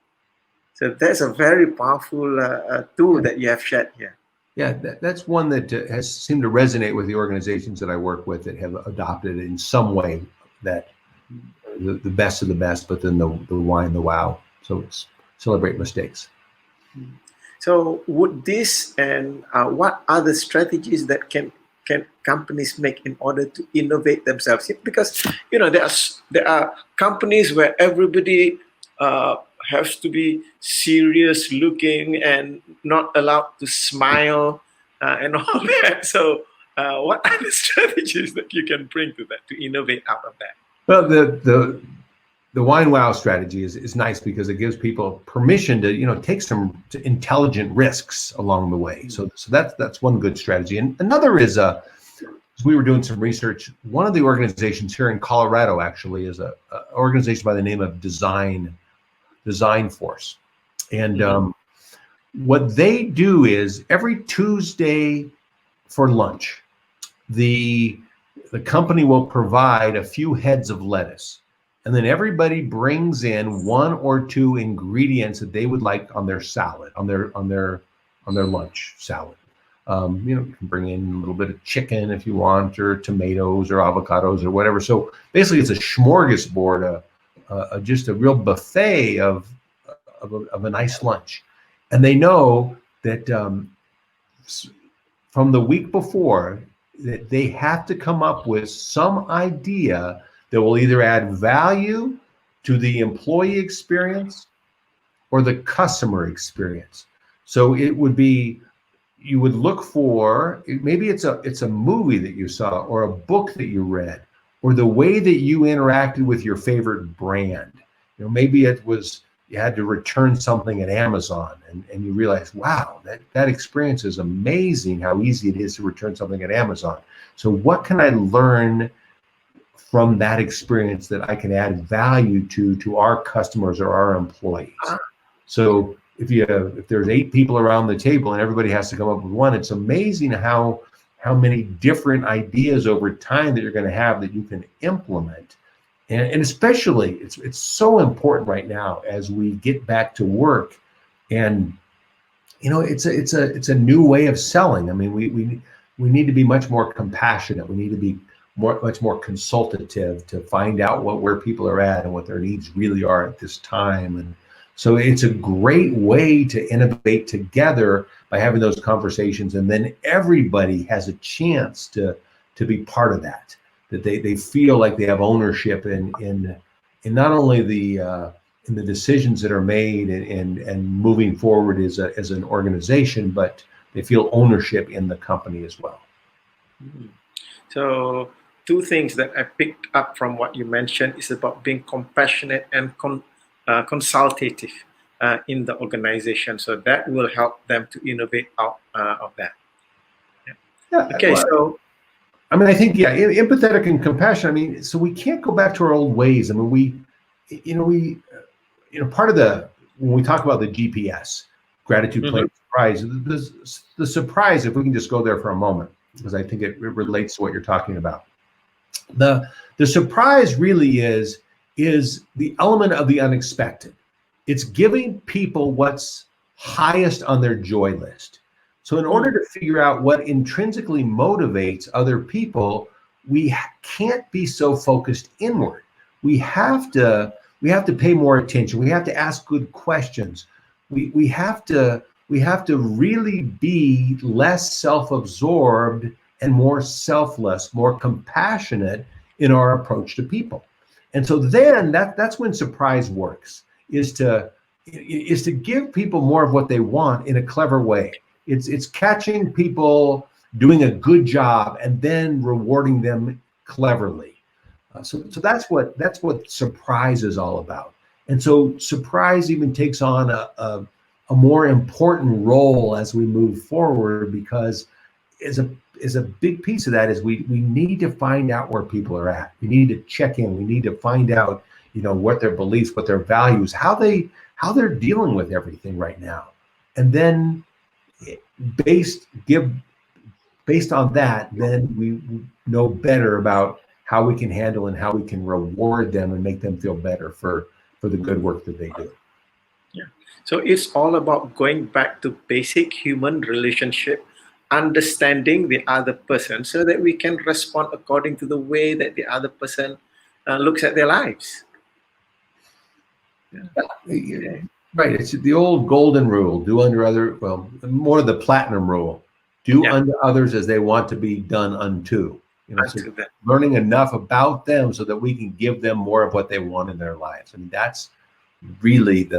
So that's a very powerful tool that you have shared here. Yeah, that's one that has seemed to resonate with the organizations that I work with that have adopted in some way that the best of the best, but then the wine, the wow. So it's celebrate mistakes. So would this, and what are the strategies that can can companies make in order to innovate themselves? Because there are companies where everybody has to be serious looking and not allowed to smile and all that. So, what are the strategies that you can bring to that to innovate out of that? Well, the wine wow strategy is nice because it gives people permission to take some intelligent risks along the way. So that's one good strategy. And another is we were doing some research. One of the organizations here in Colorado actually is a organization by the name of Design Force, and what they do is every Tuesday for lunch, the company will provide a few heads of lettuce. And then everybody brings in one or two ingredients that they would like on their salad, on their lunch salad. You can bring in a little bit of chicken if you want, or tomatoes, or avocados, or whatever. So basically, it's a smorgasbord, just a real buffet of a nice lunch. And they know that from the week before, that they have to come up with some idea that will either add value to the employee experience or the customer experience. So it would be, you would look for, maybe it's a movie that you saw, or a book that you read, or the way that you interacted with your favorite brand. Maybe it was you had to return something at Amazon, and you realize, wow, that experience is amazing, how easy it is to return something at Amazon. So what can I learn from that experience that I can add value to our customers or our employees? So if there's 8 people around the table and everybody has to come up with one, it's amazing how many different ideas over time that you're going to have that you can implement. And especially, it's so important right now as we get back to work, and it's a new way of selling. I mean, we need to be much more compassionate. We need to be much more consultative to find out where people are at and what their needs really are at this time. And so it's a great way to innovate together by having those conversations, and then everybody has a chance to be part of that. That they feel like they have ownership in not only in the decisions that are made and moving forward as an organization, but they feel ownership in the company as well. So 2 things that I picked up from what you mentioned is about being compassionate and consultative in the organization. So that will help them to innovate out of that. Yeah. Okay, well, so I think, empathetic and compassion. I mean, so we can't go back to our old ways. I mean, we part of when we talk about the GPS, gratitude, play, surprise, the surprise, if we can just go there for a moment, because I think it relates to what you're talking about. The surprise really is the element of the unexpected. It's giving people what's highest on their joy list. So in order to figure out what intrinsically motivates other people, we can't be so focused inward. We have to pay more attention. We have to ask good questions. We have to really be less self-absorbed and more selfless, more compassionate in our approach to people. And so then that's when surprise works, is to give people more of what they want in a clever way. It's catching people doing a good job and then rewarding them cleverly. So that's what surprise is all about. And so surprise even takes on a more important role as we move forward, because is a big piece of that is we need to find out where people are at. We need to check in. We need to find out what their beliefs, what their values, how they're dealing with everything right now, and then based on that, then we know better about how we can handle and how we can reward them and make them feel better for the good work that they do. Yeah. So it's all about going back to basic human relationship, understanding the other person so that we can respond according to the way that the other person looks at their lives. Yeah. Right. It's the old golden rule, do unto other, more the platinum rule, Do Yeah. unto others as they want to be done unto. So Until then. learning enough about them so that we can give them more of what they want in their lives. I mean, that's really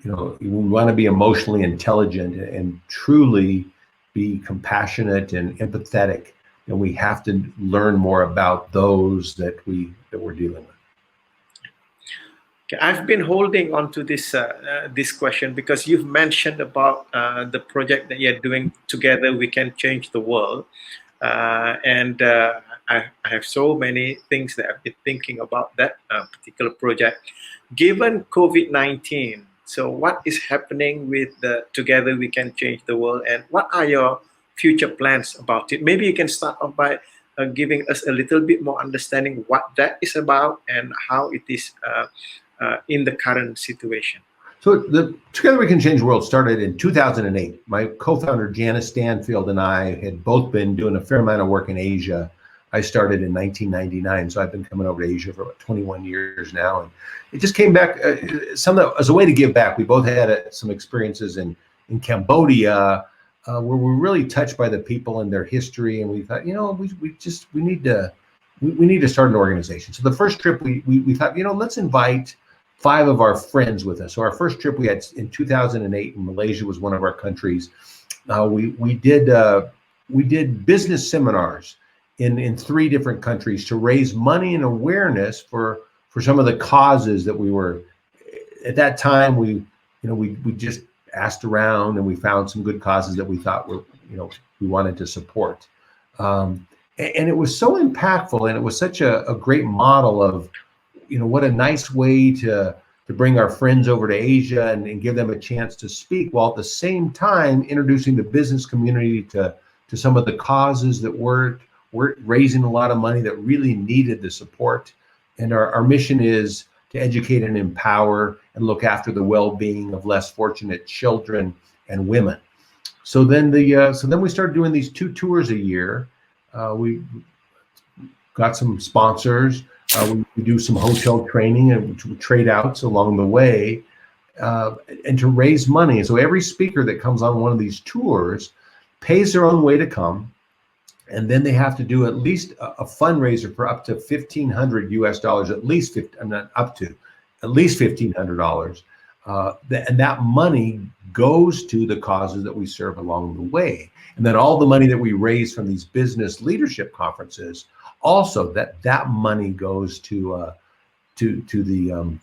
we want to be emotionally intelligent and truly be compassionate and empathetic. And we have to learn more about those that we're dealing with. Okay, I've been holding on to this question because you've mentioned about the project that you're doing together. We can change the world, and I have so many things that I've been thinking about that particular project. Given COVID-19, so what is happening with the Together We Can Change the World, and what are your future plans about it? Maybe you can start off by giving us a little bit more understanding what that is about and how it is in the current situation. So the Together We Can Change the World started in 2008. My co-founder Janice Stanfield and I had both been doing a fair amount of work in Asia. I started in 1999, so I've been coming over to Asia for about 21 years now, and it just came back as a way to give back. We both had some experiences in Cambodia where we're really touched by the people and their history, and we thought, we need to start an organization. So the first trip we thought, let's invite 5 of our friends with us. So our first trip we had in 2008, and Malaysia was one of our countries. We did business seminars in 3 different countries to raise money and awareness for some of the causes that we were at that time. We just asked around and we found some good causes that we thought we wanted to support. And it was so impactful, and it was such a great model of, what a nice way to bring our friends over to Asia and give them a chance to speak, while at the same time introducing the business community to some of the causes that we're raising a lot of money that really needed the support. And our mission is to educate and empower and look after the well-being of less fortunate children and women. So then we started doing these 2 tours a year. We got some sponsors. We do some hotel training and trade outs along the way, and to raise money. And so every speaker that comes on one of these tours pays their own way to come, and then they have to do at least a fundraiser for up to $1,500 US, at least $1,500. And that money goes to the causes that we serve along the way. And then all the money that we raise from these business leadership conferences, also that money goes to the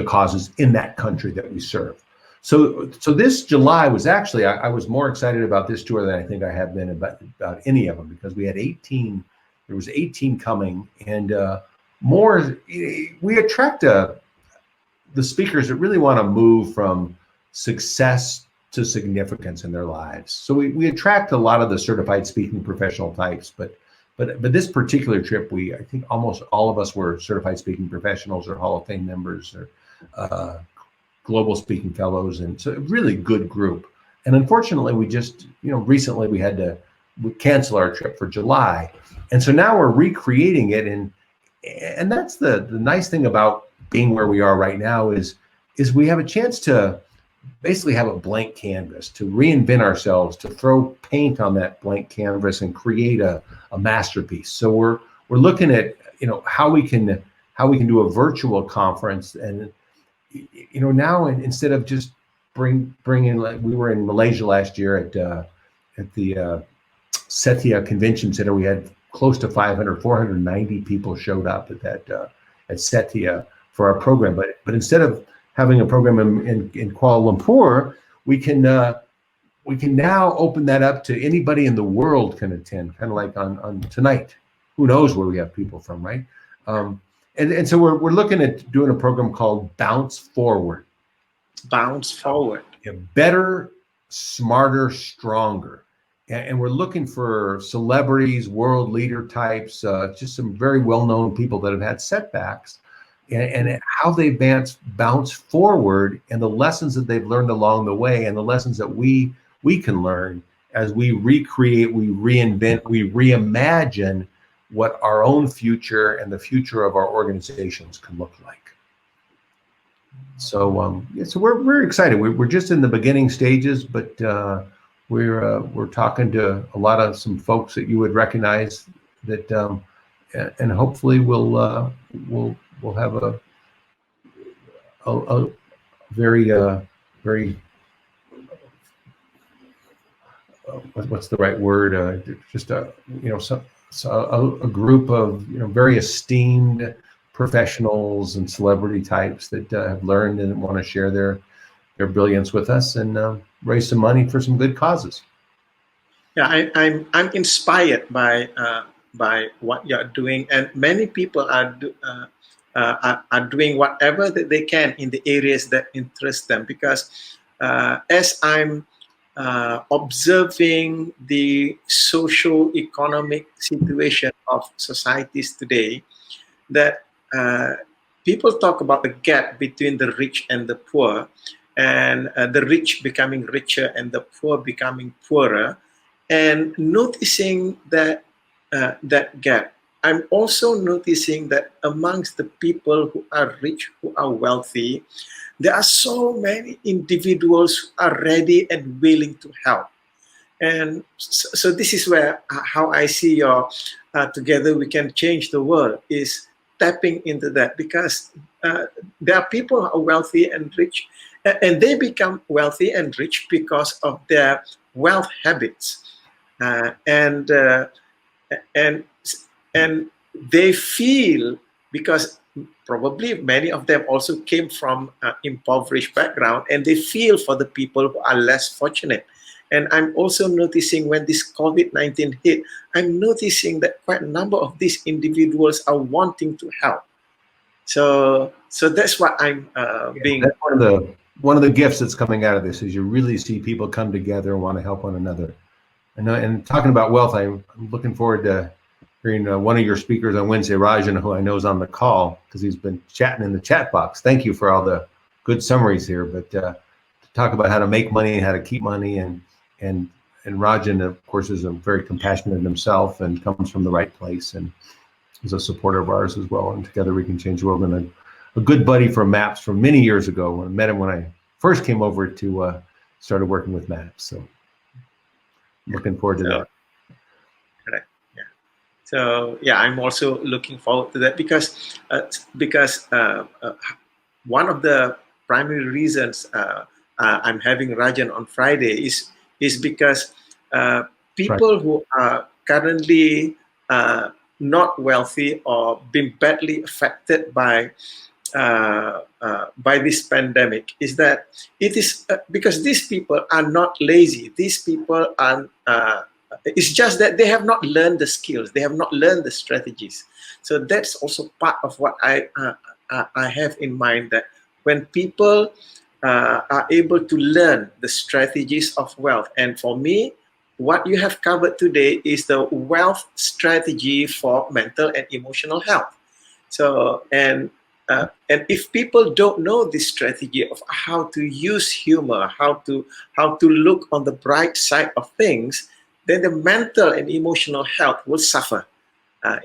causes in that country that we serve. So this July was actually, I was more excited about this tour than I think I have been about any of them, because we had 18. There was 18 coming, and we attract the speakers that really want to move from success to significance in their lives. So we attract a lot of the certified speaking professional types, but this particular trip, I think almost all of us were certified speaking professionals or Hall of Fame members or global speaking fellows, and so a really good group. And unfortunately, we just recently we had to cancel our trip for July, and so now we're recreating it. And that's the nice thing about being where we are right now is we have a chance to basically have a blank canvas, to reinvent ourselves, to throw paint on that blank canvas and create a masterpiece. So we're looking at how we can do a virtual conference, and now instead of just bring in, like we were in Malaysia last year at the Setia Convention Center. We had close to 490 people showed up at Setia for our program. But instead of having a program in Kuala Lumpur, we can now open that up to anybody in the world can attend, kind of like on tonight. Who knows where we have people from, right? And so we're looking at doing a program called Bounce Forward. Bounce Forward. Yeah, better, smarter, stronger. And we're looking for celebrities, world leader types, just some very well-known people that have had setbacks, and how they bounce forward, and the lessons that they've learned along the way, and the lessons that we can learn as we recreate, we reinvent, we reimagine what our own future and the future of our organizations can look like. So so we're excited. We're just in the beginning stages, but we're talking to a lot of some folks that you would recognize that, and hopefully we'll have a very very what's the right word? Just a group of very esteemed professionals and celebrity types that have learned and want to share their brilliance with us and raise some money for some good causes. Yeah, I'm inspired by what you're doing, and many people are doing whatever that they can in the areas that interest them. Because as I'm observing the socio-economic situation of societies today, that people talk about the gap between the rich and the poor, and the rich becoming richer and the poor becoming poorer, and noticing that that gap. I'm also noticing that amongst the people who are rich, who are wealthy, there are so many individuals who are ready and willing to help. And so this is where how I see your together we can change the world is tapping into that. Because there are people who are wealthy and rich, and they become wealthy and rich because of their wealth habits, and and and they feel, because probably many of them also came from impoverished background, and they feel for the people who are less fortunate. And I'm also noticing when this COVID-19 hit, I'm noticing that quite a number of these individuals are wanting to help. So that's what I'm being. That's one of the gifts that's coming out of this is you really see people come together and want to help one another. And talking about wealth, I'm looking forward to hearing one of your speakers on Wednesday, Rajan, who I know is on the call because he's been chatting in the chat box. Thank you for all the good summaries here. But to talk about how to make money and how to keep money, and Rajan, of course, is a very compassionate himself and comes from the right place and is a supporter of ours as well. And together we can change the world. And a good buddy from MAPS from many years ago. I met him when I first came over to started working with MAPS. So looking forward to that. Correct. Yeah. So yeah, I'm also looking forward to that because one of the primary reasons I'm having Rajan on Friday is because people who are currently not wealthy or been badly affected by this pandemic, is that it is because these people are not lazy. These people are. It's just that they have not learned the skills. They have not learned the strategies. So that's also part of what I have in mind, that when people are able to learn the strategies of wealth, and for me, what you have covered today is the wealth strategy for mental and emotional health. So and if people don't know this strategy of how to use humor, how to look on the bright side of things, then the mental and emotional health will suffer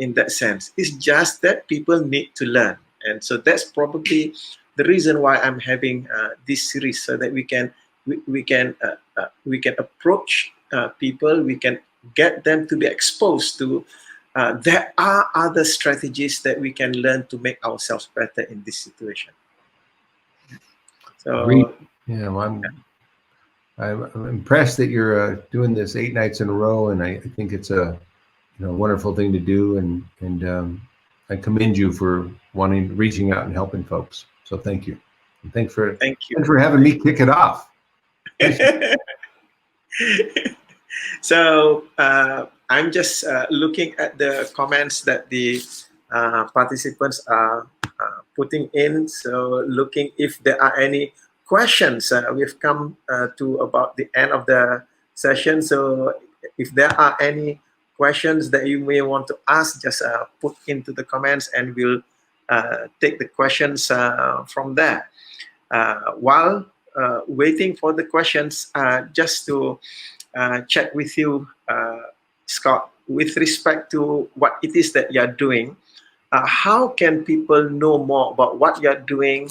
in that sense. It's just that people need to learn. And so that's probably the reason why I'm having this series, so that we can approach people, we can get them to be exposed to there are other strategies that we can learn to make ourselves better in this situation. So yeah, well, I'm impressed that you're doing this 8 nights in a row, and I think it's a wonderful thing to do, and I commend you for reaching out and helping folks. So thank you. And thanks for having me kick it off. So I'm just looking at the comments that the participants are putting in. So looking if there are any questions. We've come to about the end of the session. So if there are any questions that you may want to ask, just put into the comments, and we'll take the questions from there. While waiting for the questions, just to check with you, Scott, with respect to what it is that you're doing. How can people know more about what you're doing?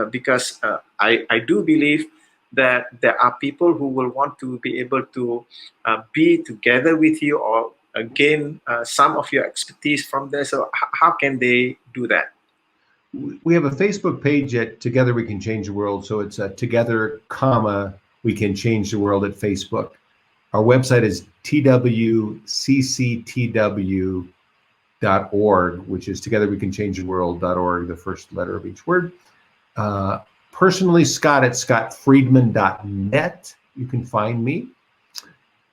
Because I do believe that there are people who will want to be able to be together with you or gain some of your expertise from there. So how can they do that? We have a Facebook page at Together We Can Change the World. So it's together, comma, we can change the world at Facebook. Our website is twcctw.org, which is togetherwecanchangetheworld.org, the first letter of each word. Personally, Scott at scottfriedman.net. You can find me.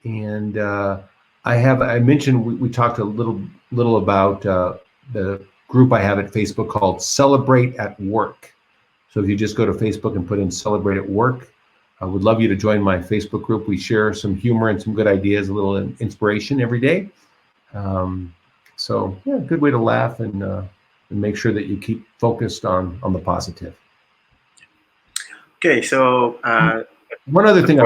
And I mentioned we talked a little about the group I have at Facebook called Celebrate at Work. So if you just go to Facebook and put in Celebrate at Work, I would love you to join my Facebook group. We share some humor and some good ideas, a little inspiration every day. So yeah, good way to laugh and make sure that you keep focused on the positive. Okay, so one other thing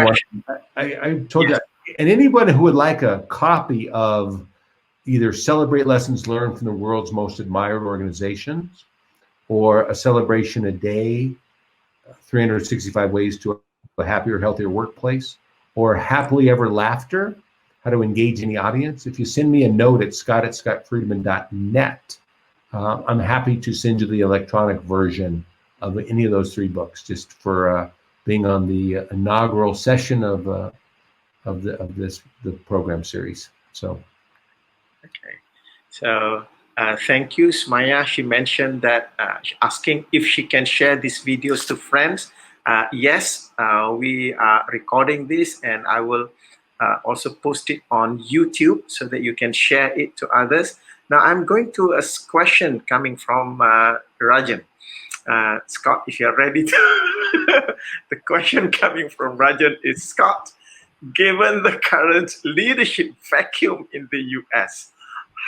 I told you, and anybody who would like a copy of either Celebrate Lessons Learned from the World's Most Admired Organizations or a Celebration a Day, 365 Ways to a Happier, Healthier Workplace, or Happily Ever Laughter, how to engage in the audience, if you send me a note at scott@scottfriedman.net, I'm happy to send you the electronic version of any of those three books, just for being on the inaugural session of the program series. So, okay, so thank you, Smaya. She mentioned that asking if she can share these videos to friends. Yes, we are recording this, and I will also post it on YouTube so that you can share it to others. Now, I'm going to a question coming from Rajan. Scott, if you're ready to the question coming from Rajan is, Scott, given the current leadership vacuum in the US,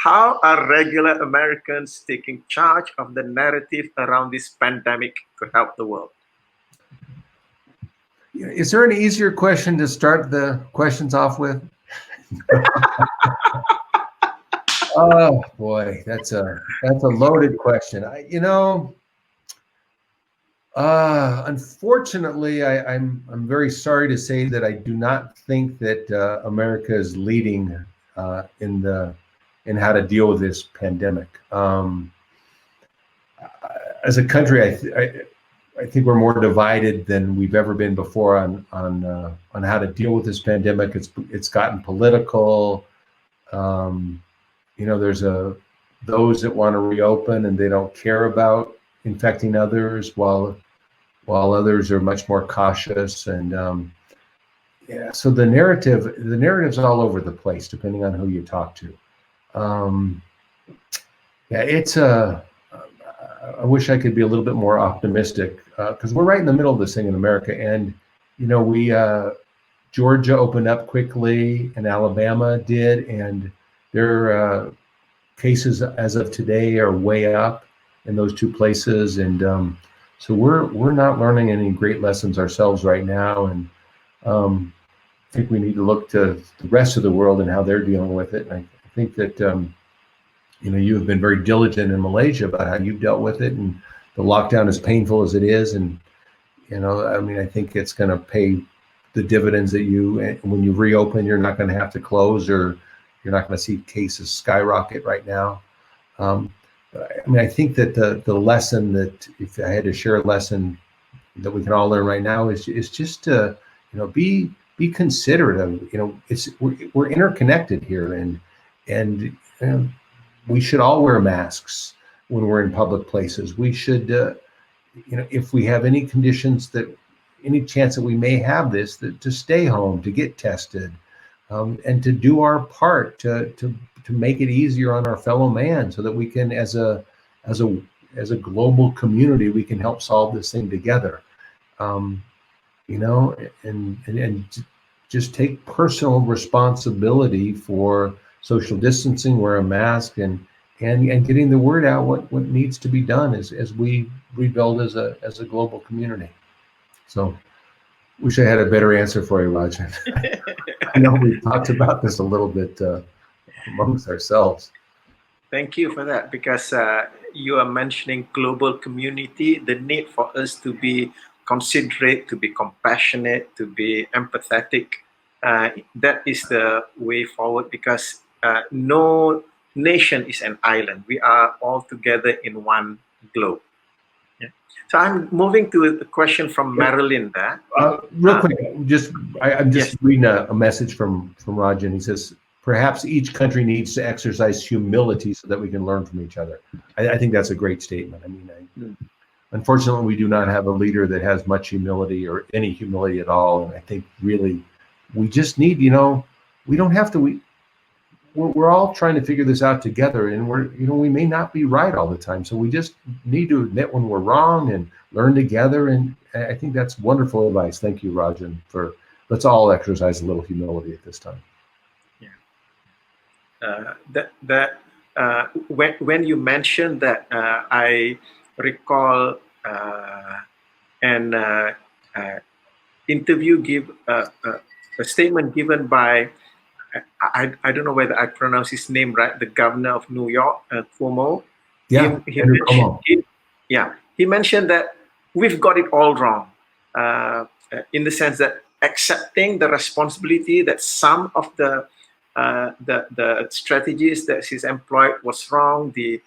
how are regular Americans taking charge of the narrative around this pandemic to help the world? Is there an easier question to start the questions off with? Oh boy, that's a loaded question. Unfortunately, I'm very sorry to say that I do not think that America is leading in how to deal with this pandemic. As a country, I think we're more divided than we've ever been before on how to deal with this pandemic. It's gotten political. There's those that want to reopen and they don't care about infecting others, while others are much more cautious. And so the narrative's all over the place, depending on who you talk to. I wish I could be a little bit more optimistic, because we're right in the middle of this thing in America. And Georgia opened up quickly, and Alabama did, and their cases as of today are way up in those two places. And so we're not learning any great lessons ourselves right now. And I think we need to look to the rest of the world and how they're dealing with it. And I think that you have been very diligent in Malaysia about how you've dealt with it, and the lockdown, as painful as it is. And I think it's going to pay the dividends that when you reopen, you're not going to have to close, or you're not going to see cases skyrocket right now. I think that the lesson, that if I had to share a lesson that we can all learn right now, is just to be considerate of we're interconnected here, and we should all wear masks when we're in public places. We should if we have any conditions, any chance that we may have this, to stay home, to get tested, and to do our part to make it easier on our fellow man, so that we can, as a global community, we can help solve this thing together. And just take personal responsibility for social distancing, wear a mask, and getting the word out what needs to be done as we rebuild as a global community. So, wish I had a better answer for you, Rajan. I know we've talked about this a little bit amongst ourselves. Thank you for that, because you are mentioning global community, the need for us to be considerate, to be compassionate, to be empathetic. That is the way forward, because no nation is an island. We are all together in one globe. Yeah. So I'm moving to the question from Marilyn there. Real quick, I'm just Yes. reading a message from Rajan. He says, perhaps each country needs to exercise humility so that we can learn from each other. I think that's a great statement. I mean, unfortunately, we do not have a leader that has much humility or any humility at all. And I think really we just need, we don't have to, we're all trying to figure this out together, and we may not be right all the time. So we just need to admit when we're wrong and learn together. And I think that's wonderful advice. Thank you, Rajan, let's all exercise a little humility at this time. Yeah. When you mentioned that, I recall an interview a statement given by, I don't know whether I pronounce his name right, the governor of New York, Cuomo. Yeah, he mentioned that we've got it all wrong, in the sense that accepting the responsibility that some of the strategies that he's employed was wrong. The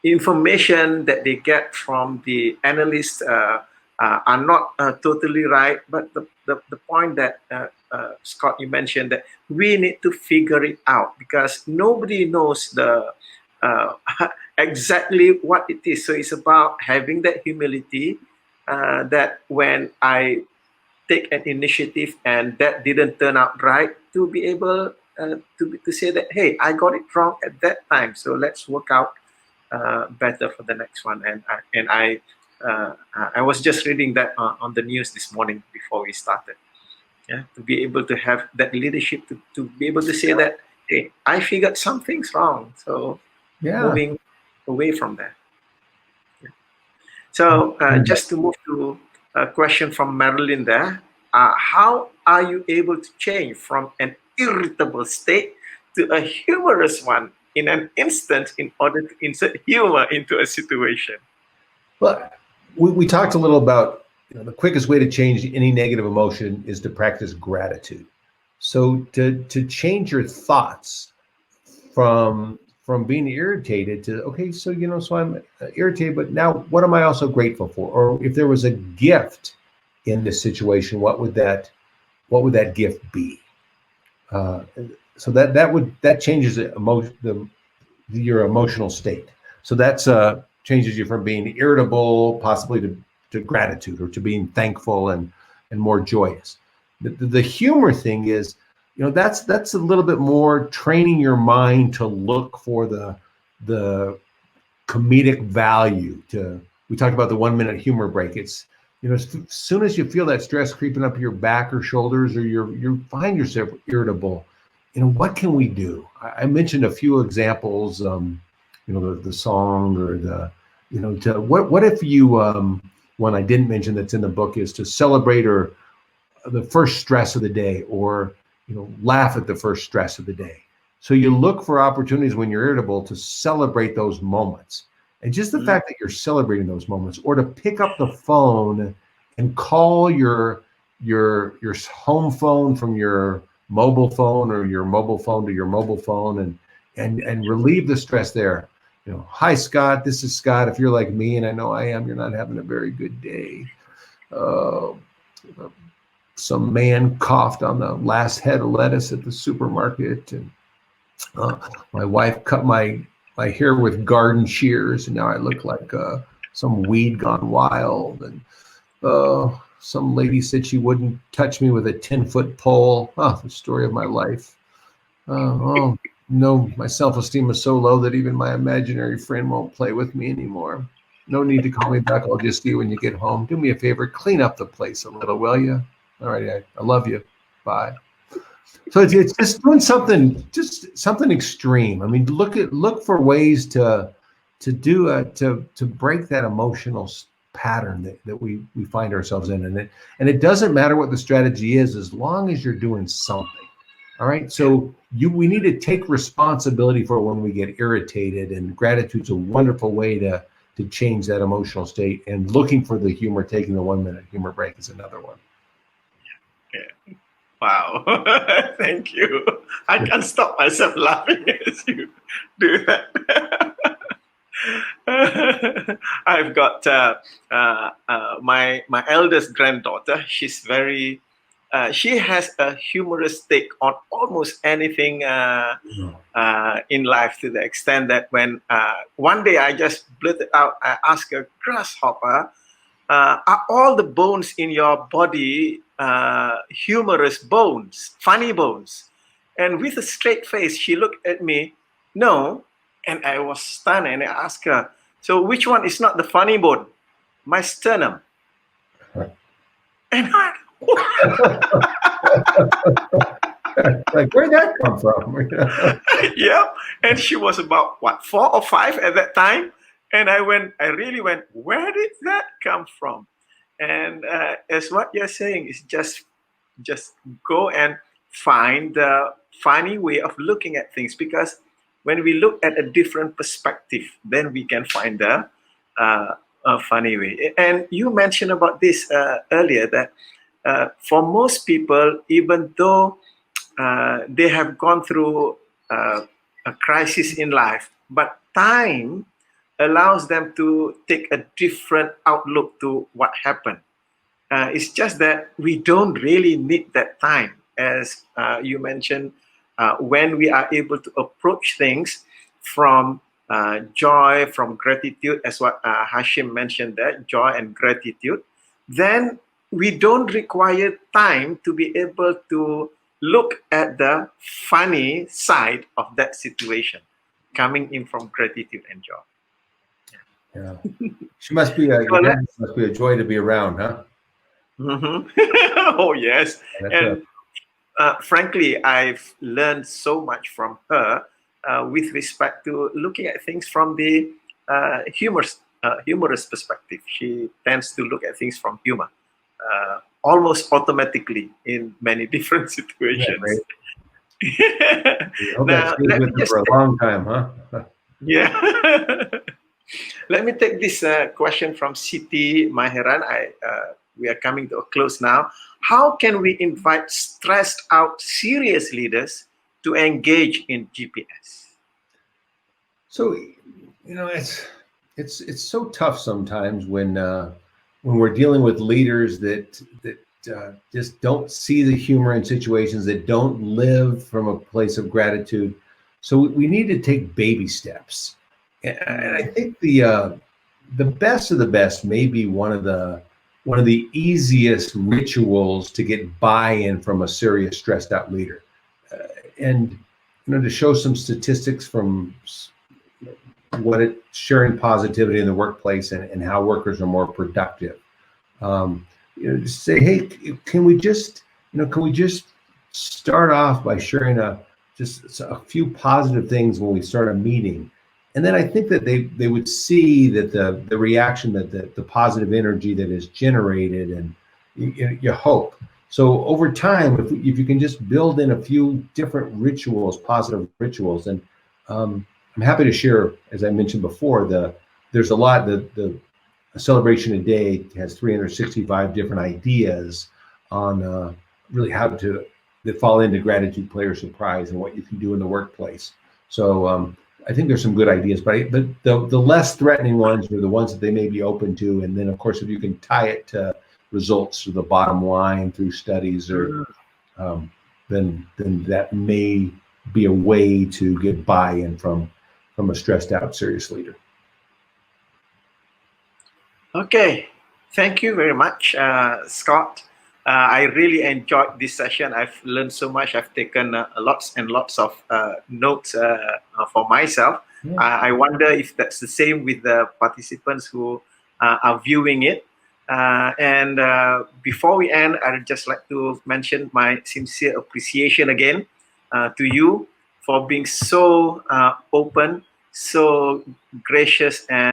information that they get from the analysts are not totally right. But the point that Scott, you mentioned, that we need to figure it out, because nobody knows the exactly what it is. So it's about having that humility, that when I take an initiative and that didn't turn out right, to be able to say that, hey, I got it wrong at that time, so let's work out better for the next one. And I was just reading that on the news this morning before we started. Yeah, to be able to have that leadership, to be able to say that, hey, I figured some things wrong, so moving away from that. Yeah. So just to move to a question from Marilyn there, how are you able to change from an irritable state to a humorous one in an instant in order to insert humor into a situation? Well, we talked a little about the quickest way to change any negative emotion is to practice gratitude. So to change your thoughts from being irritated to, okay, so so I'm irritated, but now what am I also grateful for? Or if there was a gift in this situation, what would that gift be? So that changes your emotional state. So that's changes you from being irritable possibly to gratitude, or to being thankful and more joyous. The humor thing is, that's a little bit more training your mind to look for the comedic value. We talked about the 1 minute humor break. It's, as soon as you feel that stress creeping up your back or shoulders, or you find yourself irritable, what can we do? I mentioned a few examples, the song, or what if you, one I didn't mention that's in the book is to celebrate or the first stress of the day, or laugh at the first stress of the day. So you look for opportunities when you're irritable to celebrate those moments. And just the fact that you're celebrating those moments, or to pick up the phone and call your home phone from your mobile phone, or your mobile phone to your mobile phone, and relieve the stress there. Hi, Scott, this is Scott. If you're like me, and I know I am, you're not having a very good day. Some man coughed on the last head of lettuce at the supermarket, and my wife cut my hair with garden shears, and now I look like some weed gone wild. And some lady said she wouldn't touch me with a 10-foot pole. Oh, the story of my life. No, my self-esteem is so low that even my imaginary friend won't play with me anymore. No need to call me back. I'll just see you when you get home. Do me a favor, clean up the place a little, will you? All right, I love you. Bye. So it's just doing something extreme. I mean, look for ways to break that emotional pattern that we find ourselves in, and it doesn't matter what the strategy is, as long as you're doing something. All right. So we need to take responsibility for when we get irritated, and gratitude's a wonderful way to change that emotional state. And looking for the humor, taking the 1 minute humor break is another one. Yeah. Wow. Thank you. I can't stop myself laughing as you do that. I've got my eldest granddaughter. She's very she has a humorous take on almost anything in life, to the extent that when one day I just blurted out, I asked her, "Grasshopper, are all the bones in your body humorous bones, funny bones?" And with a straight face, she looked at me, "No." And I was stunned, and I asked her, "So which one is not the funny bone?" "My sternum." And I, like, where'd that come from? yep. And she was about, what, 4 or 5 at that time. And I really went, where did that come from? And as what you're saying is just go and find the funny way of looking at things, because when we look at a different perspective, then we can find a funny way. And you mentioned about this earlier, that for most people, even though they have gone through a crisis in life, but time allows them to take a different outlook to what happened. It's just that we don't really need that time, as you mentioned, when we are able to approach things from joy, from gratitude, as what Hashim mentioned, that joy and gratitude, then we don't require time to be able to look at the funny side of that situation coming in from gratitude and joy. Yeah. She must be a joy to be around, huh? Mm-hmm. Oh, yes. And frankly, I've learned so much from her with respect to looking at things from the humorous perspective. She tends to look at things from humor, almost automatically in many different situations. Yeah, Now, let me just for a long time, huh? Yeah. Let me take this question from Siti Maheran. We are coming to a close now. How can we invite stressed out serious leaders to engage in GPS? So, it's so tough sometimes when we're dealing with leaders that just don't see the humor in situations, that don't live from a place of gratitude. So we need to take baby steps. And I think the best of the best may be one of the easiest rituals to get buy-in from a serious, stressed out leader. And to show some statistics from sharing positivity in the workplace and how workers are more productive. Just say, hey, can we just start off by sharing just a few positive things when we start a meeting. And then I think that they would see that the reaction, that the positive energy that is generated, and you hope. So over time, if you can just build in a few different rituals, positive rituals, and I'm happy to share, as I mentioned before, there's a lot. The celebration a day has 365 different ideas on really how that fall into gratitude, play, or surprise, and what you can do in the workplace. So I think there's some good ideas, but the less threatening ones are the ones that they may be open to. And then, of course, if you can tie it to results, or the bottom line through studies, or then that may be a way to get buy-in from a stressed out, serious leader. Okay, thank you very much, Scott. I really enjoyed this session. I've learned so much. I've taken lots and lots of notes for myself. Yeah. I wonder if that's the same with the participants who are viewing it. And before we end, I'd just like to mention my sincere appreciation again to you for being so open, so gracious, and